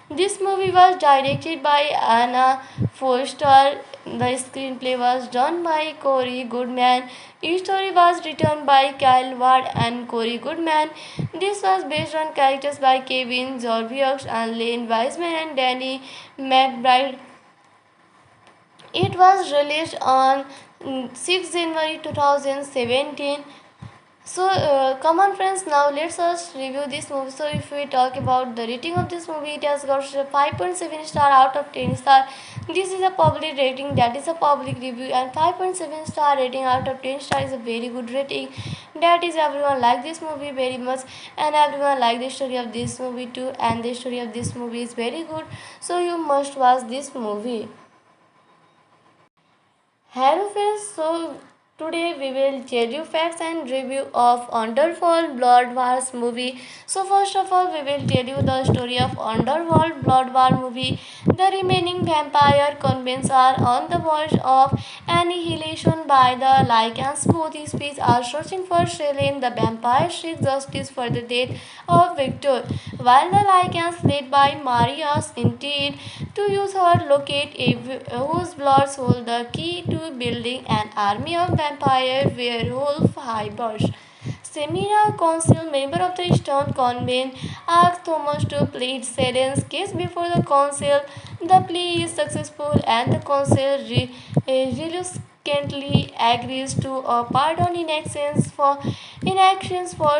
This movie was directed by Anna Foster. The screenplay was done by Corey Goodman. Each story was written by Kyle Ward and Corey Goodman. This was based on characters by Kevin Zorviux and Lane Wiseman and Danny McBride. It was released on 6 January 2017. So come on, friends, now let's us review this movie. So if we talk about the rating of this movie, it has got 5.7 star out of 10 star. This is a public rating, that is a public review, and 5.7 star rating out of 10 star is a very good rating. That is, everyone like this movie very much and everyone like the story of this movie too, and the story of this movie is very good, so you must watch this movie. Hello friends, so today we will tell you facts and review of Underworld Blood Wars movie. So first of all, we will tell you the story of Underworld Blood War movie. The remaining vampire convents are on the verge of annihilation by the Lycans. Both species are searching for Selene. The vampire seeks justice for the death of Victor, while the Lycans, led by Marius, intend to use her locate whose bloods hold the key to building an army of vampire werewolf hybrids. Semira, council member of the Stone Convent, asks Thomas to plead Selen's case before the council. The plea is successful and the council reluctantly agrees to a pardon in actions for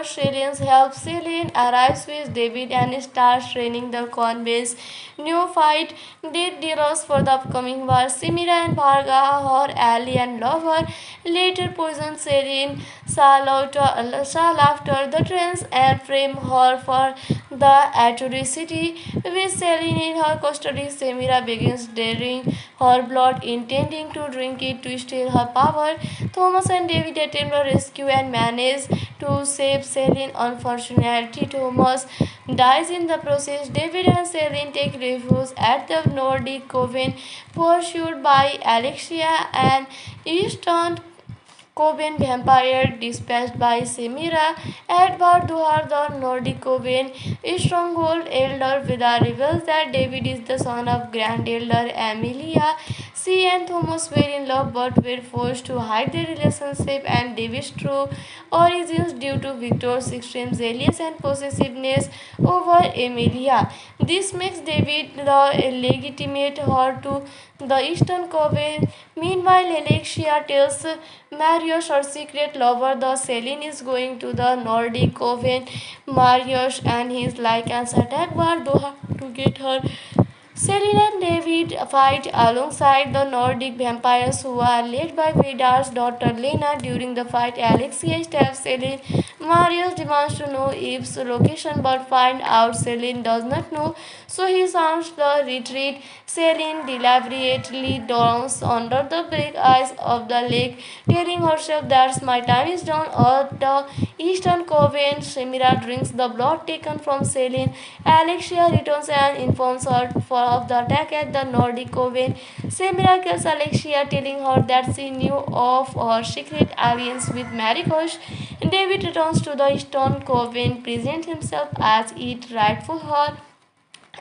Selen's help. Selen arrives with David and starts training the convent's new fight dead dealers for the upcoming war. Semira and Varga, her ally and lover, later poison Selen after the trains and frame her for the atrocity. With Selene in her custody, Semira begins daring her blood, intending to drink it to steal her power. Thomas and David attempt a rescue and manage to save Selene. Unfortunately, Thomas dies in the process. David and Selene take refuge at the Nordic Coven, pursued by Alexia, an Eastern Coven vampire dispatched by Semira. Edward Duhar, the Nordic Coven stronghold elder, Vidar reveals that David is the son of Grand Elder Amelia. She and Thomas were in love but were forced to hide their relationship and David's true origins due to Victor's extreme zealous and possessiveness over Amelia. This makes David the legitimate heir to the Eastern Coven. Meanwhile, Alexia tells Marius, her secret lover, that Selene is going to the Nordic Coven. Marius and his Lycans attack Bardoha to get her. Selene and David fight alongside the Nordic vampires who are led by Vidar's daughter Lena. During the fight, Alexia stabs Selene. Marius demands to know Eve's location but finds out Selene does not know, so he sounds the retreat. Selene deliberately drowns under the black ice of the lake, telling herself that my time is done. At the Eastern Coven, Shemira drinks the blood taken from Selene. Alexia returns and informs her of the attack at the Nordic Coven. Shemira kills Alexia, telling her that she knew of her secret alliance with Marikosh. David returns to the Eastern Coven, presents himself as its rightful her,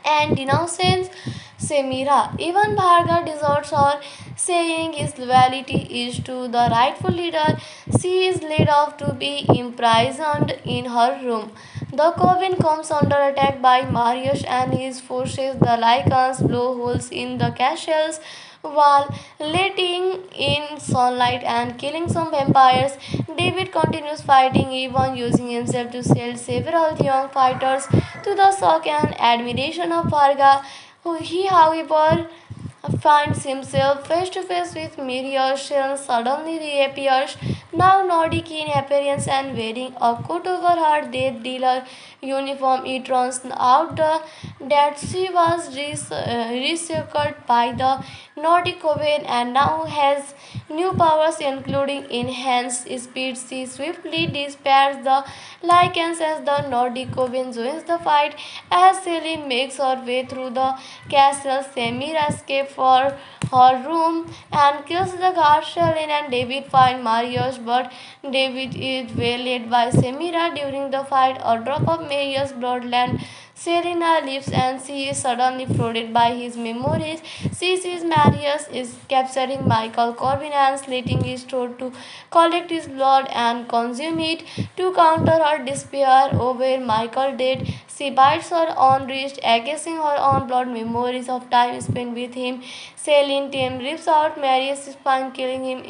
and denounces Semira. Even Bharga deserts her, saying his loyalty is to the rightful leader. She is led off to be imprisoned in her room. The coven comes under attack by Marius and his forces. The Lycans blow holes in the castle's wall, letting in sunlight and killing some vampires. David continues fighting, even using himself to sell several young fighters to the shock and admiration of Varga. He, however, finds himself face to face with Miriam suddenly reappears, now Nordic in appearance and wearing a coat over her death dealer uniform. It turns out that she was recycled by the Nordic Coven and now has new powers including enhanced speed. She swiftly dispatches the Lycans as the Nordic Coven joins the fight. As Selene makes her way through the castle, Samira escapes for her room and kills the guard. Selene and David find Marius, but David is waylaid by Samira during the fight. A drop of Marius' bloodland. Serena leaves and she is suddenly flooded by his memories. She sees Marius is capturing Michael Corbin and slitting his throat to collect his blood and consume it. To counter her despair over Michael's death, she bites her own wrist, accusing her own blood memories of time spent with him. Celine Tim rips out Marius' spine, killing him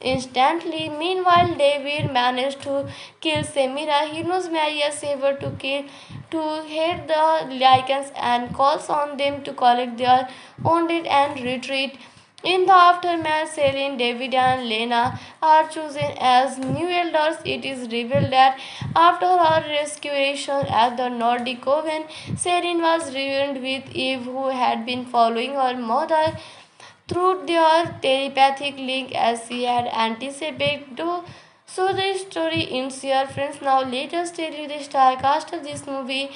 instantly. Meanwhile, David managed to kill Semira. He knows Marius ever to hit the Lycans and calls on them to collect their wounded and retreat. In the aftermath, Selene, David, and Lena are chosen as new elders. It is revealed that after her restoration at the Nordic Coven, Selene was reunited with Eve, who had been following her mother through their telepathic link as she had anticipated. So the story ends here, friends. Now let us tell you the star cast of this movie.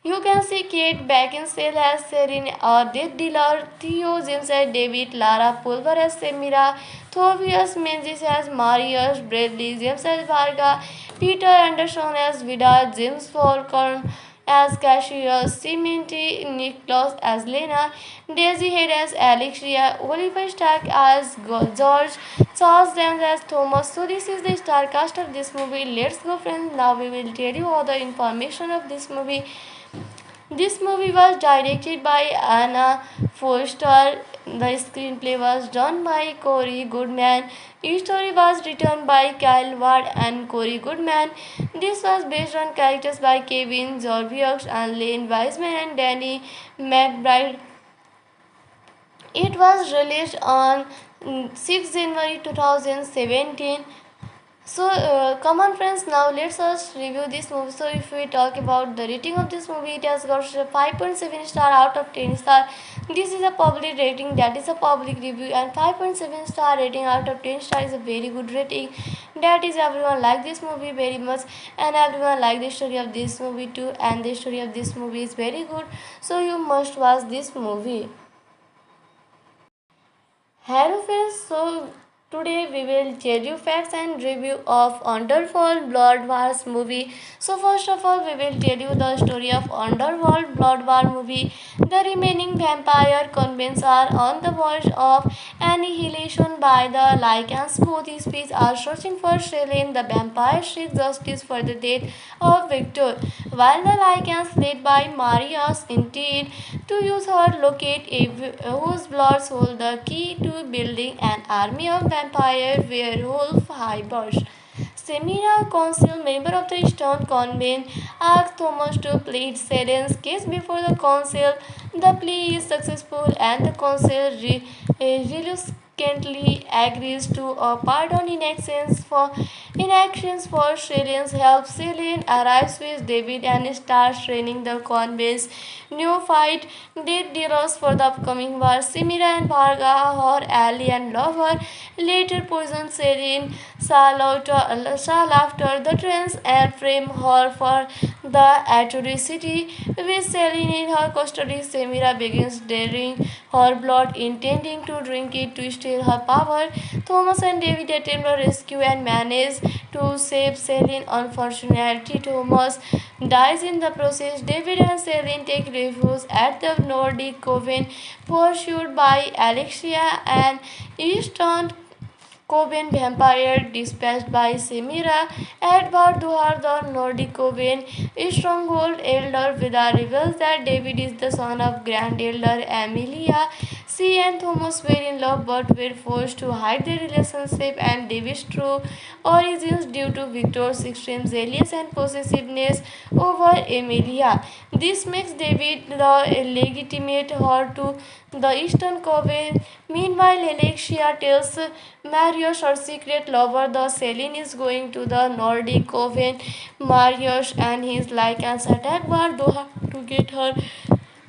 You can see Kate Beckinsale as Serene, Death Dealer, Theo James as David, Lara Pulver as Semira, Thobias Menzies as Marius, Bradley James as Varga, Peter Anderson as Vidar, James Falcon as Cassius, Cimenti Nicholas as Lena, Daisy Head as Alexia, Oliver Stark as George, Charles Dance as Thomas. So this is the star cast of this movie. Let's go, friends. Now we will tell you all the information of this movie. This movie was directed by Anna Foster. The screenplay was done by Corey Goodman. The story was written by Kyle Ward and Corey Goodman. This was based on characters by Kevin Zorviux and Lane Wiseman and Danny McBride. It was released on 6 January 2017. So come on, friends, now let's us review this movie. So if we talk about the rating of this movie, it has got 5.7 star out of 10 star. This is a public rating, that is a public review, and 5.7 star rating out of 10 star is a very good rating. That is, everyone like this movie very much and everyone like the story of this movie too, and the story of this movie is very good, so you must watch this movie. Hello friends, so Today we will tell you facts and review of Underworld Blood Wars movie. So first of all we will tell you the story of Underworld Blood War movie. The remaining vampire convents are on the verge of annihilation by the Lycans. Both species are searching for Selene. The vampire seeks justice for the death of Victor, while the Lycans led by Marius intend to use her locate whose blood hold the key to building an army of vampire werewolf hybrids. Semira, council member of the Stone Convent, asks Thomas to plead Selen's case before the council. The plea is successful and the council reluctantly agrees to a pardon in actions for Selen's help. Selen arrives with David and starts training the convent's new fight dead dealers for the upcoming war. Semira and Bharga, her ally and lover, later poison Selen shall after the trance and frame her for the atrocity. With Selene in her custody, Semira begins draining her blood, intending to drink it to steal her power. Thomas and David attempt a rescue and manage to save Selene. Unfortunately, Thomas dies in the process. David and Selene take refuge at the Nordic Coven, pursued by Alexia, an Eastern Coven vampire dispatched by Semira. Edward Duhar, the Nordic Coven stronghold elder, Vida reveals that David is the son of Grand Elder Amelia. She and Thomas were in love but were forced to hide their relationship and David's true origins due to Victor's extreme zealous and possessiveness over Amelia. This makes David the legitimate heir to the Eastern Coven. Meanwhile, Alexia tells Marius, her secret lover, the Selene is going to the Nordic Coven. Marius and his Lycans attack Bardoha to get her.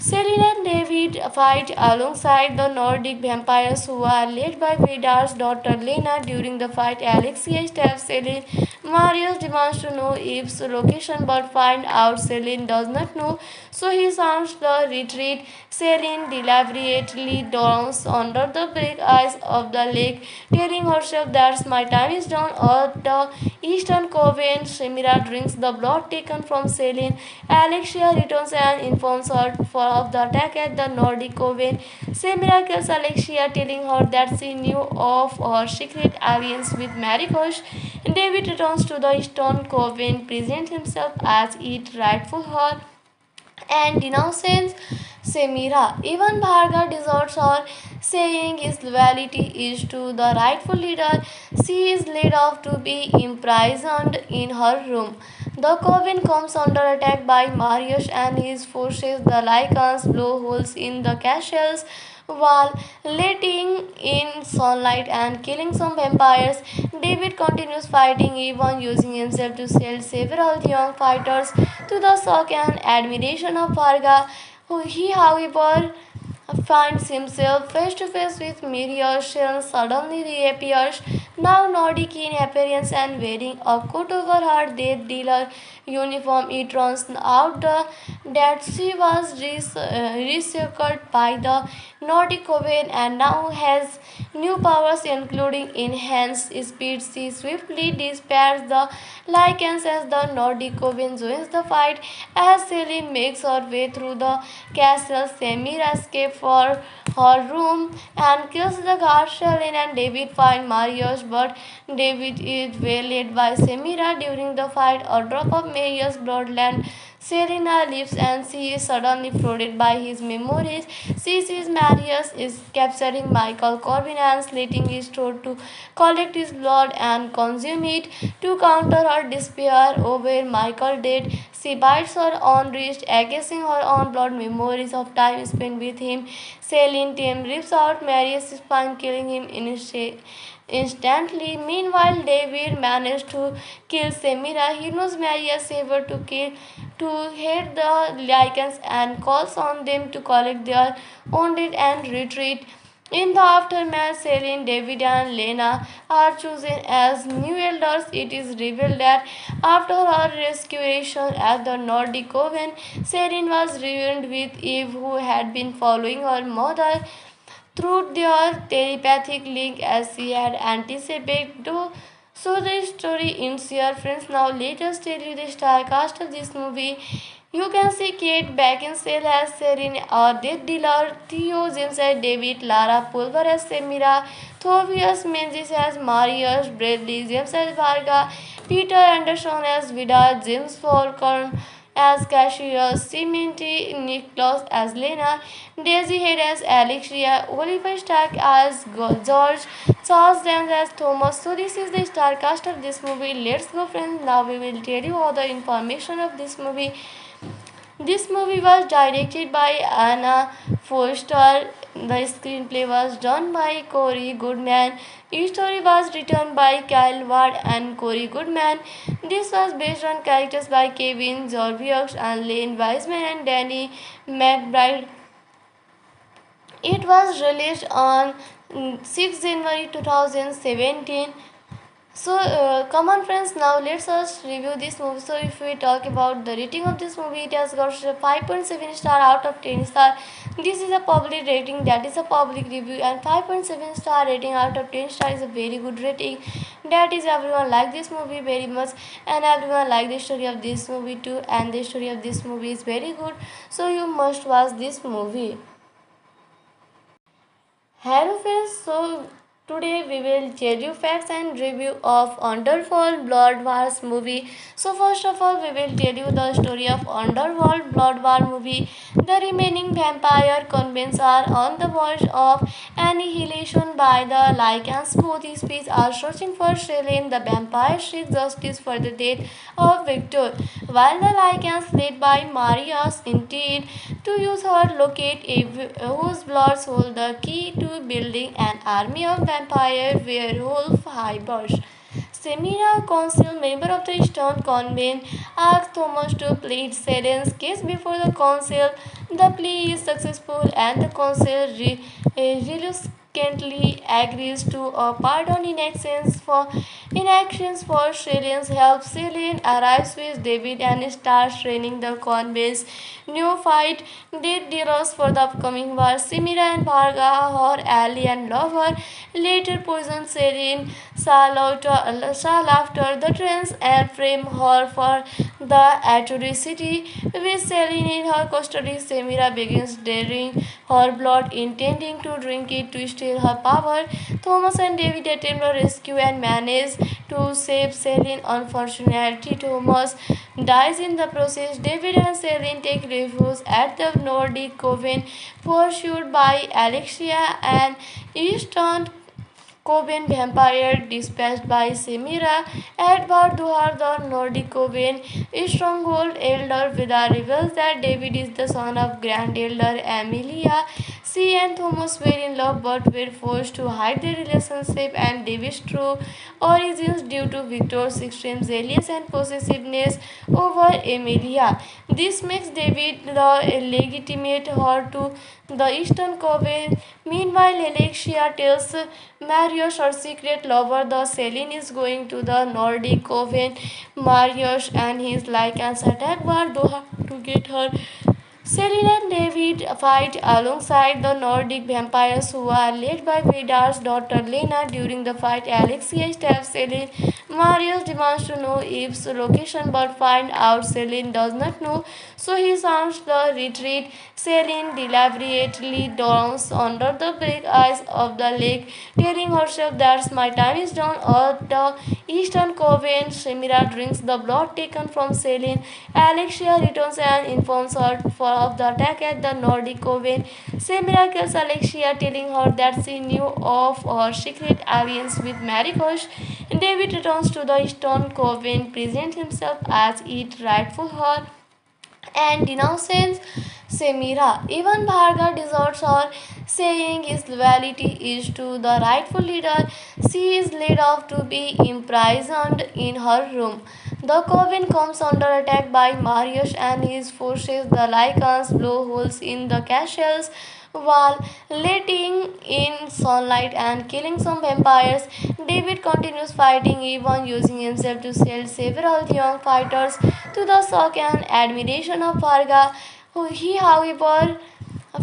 Selene and David fight alongside the Nordic vampires who are led by Vidar's daughter Lena. During the fight, Alexia stabs Selene. Marius demands to know Eve's location but finds out Selene does not know, so he sounds the retreat. Selene deliberately drowns under the black ice of the lake, telling herself that my time is done. At the Eastern Coven, Semira drinks the blood taken from Selene. Alexia returns and informs her of the attack at the Nordic Coven. Semira kills Alexia, telling her that she knew of her secret alliance with Maricos. David returns to the Eastern Coven, presents himself as its rightful heir, and denounces Semira. Even Bharga deserts her, saying his loyalty is to the rightful leader. She is led off to be imprisoned in her room. The coven comes under attack by Marius and his forces. The Lycans blow holes in the castle's wall, letting in sunlight and killing some vampires. David continues fighting, even using himself to send several young fighters to the shock and admiration of Varga. He, however, finds himself face to face with Marius and suddenly reappears, now Nordic in appearance and wearing a coat over her death dealer uniform. It turns out that she was researched by the Nordic Coven and now has new powers including enhanced speed. She swiftly dispatches the Lycans as the Nordic Coven joins the fight. As Selene makes her way through the castle, Semira escapes for her room and kills the guard. Selene and David find Marius, but David is waylaid by Semira during the fight. A drop of Marius' bloodland. Serena leaves and she is suddenly flooded by his memories. She sees Marius is capturing Michael Corbin and slitting his throat to collect his blood and consume it. To counter her despair over Michael's death, she bites her own wrist, accusing her own blood memories of time spent with him. Celine Tim rips out Marius' spine, killing him instantly. Meanwhile, David managed to kill Semira. He knows Marius saved to hit the Lycans and calls on them to collect their wounded and retreat. In the aftermath, Selene, David, and Lena are chosen as new elders. It is revealed that after her restoration at the Nordic Coven, Selene was reunited with Eve, who had been following her mother through their telepathic link as she had anticipated. So the story ends here, friends. Now let us tell you the star cast of this movie. You can see Kate Beckinsale as Serene, or Death Dealer, Theo James as David, Lara Pulver as Semira, Thobias Menzies as Marius, Bradley James as Varga, Peter Anderson as Vida, James Falcon as Cassius, Cimenti Nicholas as Lena, Daisy Head as Alexia, Oliver Stark as George, Charles Dance as Thomas. So this is the star cast of this movie. Let's go, friends. Now we will tell you all the information of this movie. This movie was directed by Anna Foster. The screenplay was done by Corey Goodman. Each story was written by Kyle Ward and Corey Goodman. This was based on characters by Kevin Zorviux and Lane Wiseman and Danny McBride. It was released on 6 January 2017. So come on, friends, now let's us review this movie. So if we talk about the rating of this movie, it has got 5.7 star out of 10 star. This is a public rating, that is a public review, and 5.7 star rating out of 10 star is a very good rating. That is, everyone like this movie very much, and everyone like the story of this movie too, and the story of this movie is very good, so you must watch this movie. Hello friends, so today we will tell you facts and review of Underworld Blood Wars movie. So first of all, we will tell you the story of Underworld Blood War movie. The remaining vampire convents are on the verge of annihilation by the Lycans. Both species are searching for Selene. The vampire seeks justice for the death of Victor, while the Lycans, led by Marius, intend to use her locate whose bloods hold the key to building an army of vampire werewolf hybrids. Semira, council member of the Stone Convent, asks Thomas to plead Selen's case before the council. The plea is successful and the council reluctantly agrees to a pardon in actions for Selen's help. Selen arrives with David and starts training the convent's new fight dead dealers for the upcoming war. Semira and Varga, her ally and lover, later poison Selen shall after the trance and frame her for the atrocity. With Selene in her custody, Semira begins draining her blood, intending to drink it to steal her power. Thomas and David attempt a rescue and manage to save Selene. Unfortunately, Thomas dies in the process. David and Selene take refuge at the Nordic Coven, pursued by Alexia, an Eastern Coven vampire dispatched by Semira. Edward Duhar, the Nordic Coven stronghold elder, Vida reveals that David is the son of Grand Elder Amelia. She and Thomas were in love but were forced to hide their relationship and David's true origins due to Victor's extreme jealousy and possessiveness over Amelia. This makes David the legitimate heir to the Eastern Coven. Meanwhile, Alexia tells Marius, her secret lover, the Selene is going to the Nordic Coven. Marius and his Lycans attack Bardoha to get her. Selene and David fight alongside the Nordic vampires who are led by Vidar's daughter Lena. During the fight, Alexia stabs Selene. Marius demands to know Eve's location but finds out Selene does not know, so he sounds the retreat. Selene deliberately drowns under the black ice of the lake, telling herself that my time is done. At the Eastern Coven, Semira drinks the blood taken from Selene. Alexia returns and informs her of the attack at the Nordic Coven. Semira kills Alexia, telling her that she knew of her secret alliance with Maricos. David returns to the Eastern Coven, presents himself as its rightful heir, and denounces Semira. Even Bharga deserts her, saying his loyalty is to the rightful leader. She is led off to be imprisoned in her room. The coven comes under attack by Marius and his forces. The Lycans blow holes in the castle's wall, letting in sunlight and killing some vampires. David continues fighting, even using himself to sell several young fighters to the shock and admiration of Varga. He, however,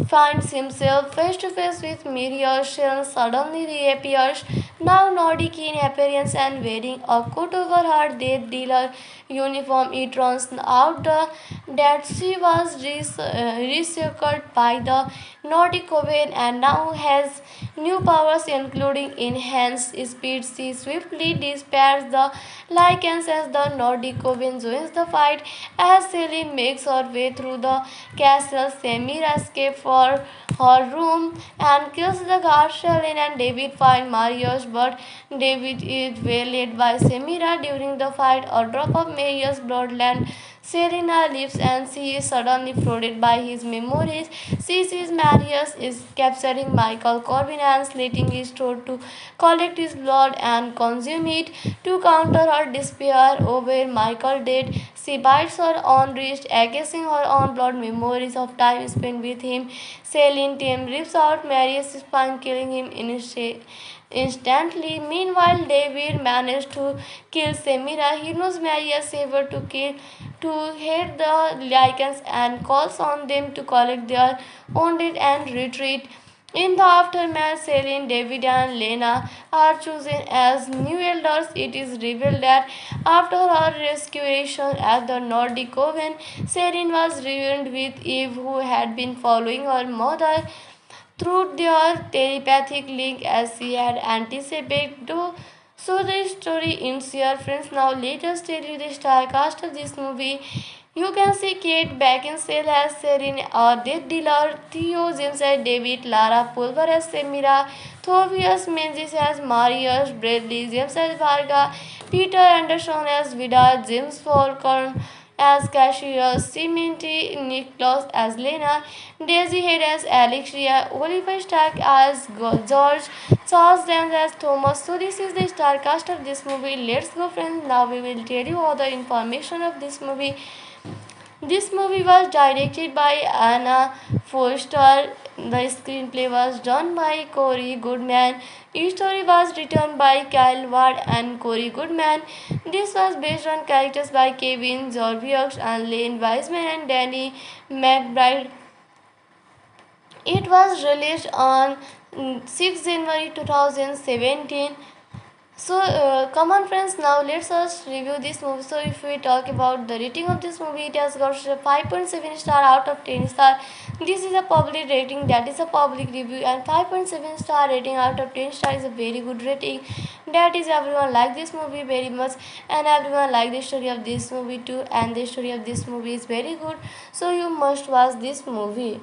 finds himself face to face with Miriam. Sharon suddenly reappears, now Nordic in appearance and wearing a coat over her death dealer uniform. It turns out that she was researched by the Nordic Coven and now has new powers including enhanced speed. She swiftly dispatches the Lycans as the Nordic Coven joins the fight. As Celine makes her way through the castle, Samira escapes for her room and kills the guard. Celine and David find Marius, but David is waylaid by Samira during the fight. A drop of Marius' bloodland. Serena leaves and she is suddenly flooded by his memories. She sees Marius is capturing Michael Corbin and slitting his throat to collect his blood and consume it. To counter her despair over Michael's death, she bites her own wrist, accusing her own blood memories of time spent with him. Celine Tim rips out Marius' spine, killing him instantly. Meanwhile, David managed to kill Semira. He knows Marius saver to hit the Lycans and calls on them to collect their wounded and retreat. In the aftermath, Celine, David, and Lena are chosen as new elders. It is revealed that after her restoration at the Nordic Coven, Celine was reunited with Eve, who had been following her mother through their telepathic link as she had anticipated. So the story ends here, friends. Now let us tell you the star cast of this movie. You can see Kate Beckinsale as Serene, Death Dealer, Theo James as David, Lara Pulver as Semira, Thobias Menzies as Marius, Bradley James as Varga, Peter Anderson as Vidar, James Falcon as Cassius, Cimenti Nicholas as Lena, Daisy Head as Alexia, Oliver Stark as George, Charles Dance as Thomas. So this is the star cast of this movie. Let's go, friends. Now we will tell you all the information of this movie. This movie was directed by Anna Foster. The screenplay was done by Corey Goodman. Each story was written by Kyle Ward and Corey Goodman. This was based on characters by Kevin Zorviux and Lane Wiseman and Danny McBride. It was released on 6 January 2017. So come on, friends, now let's us review this movie. So if we talk about the rating of this movie, it has got 5.7 star out of 10 star. This is a public rating, that is a public review, and 5.7 star rating out of 10 star is a very good rating. That is, everyone like this movie very much and everyone like the story of this movie too, and the story of this movie is very good, so you must watch this movie.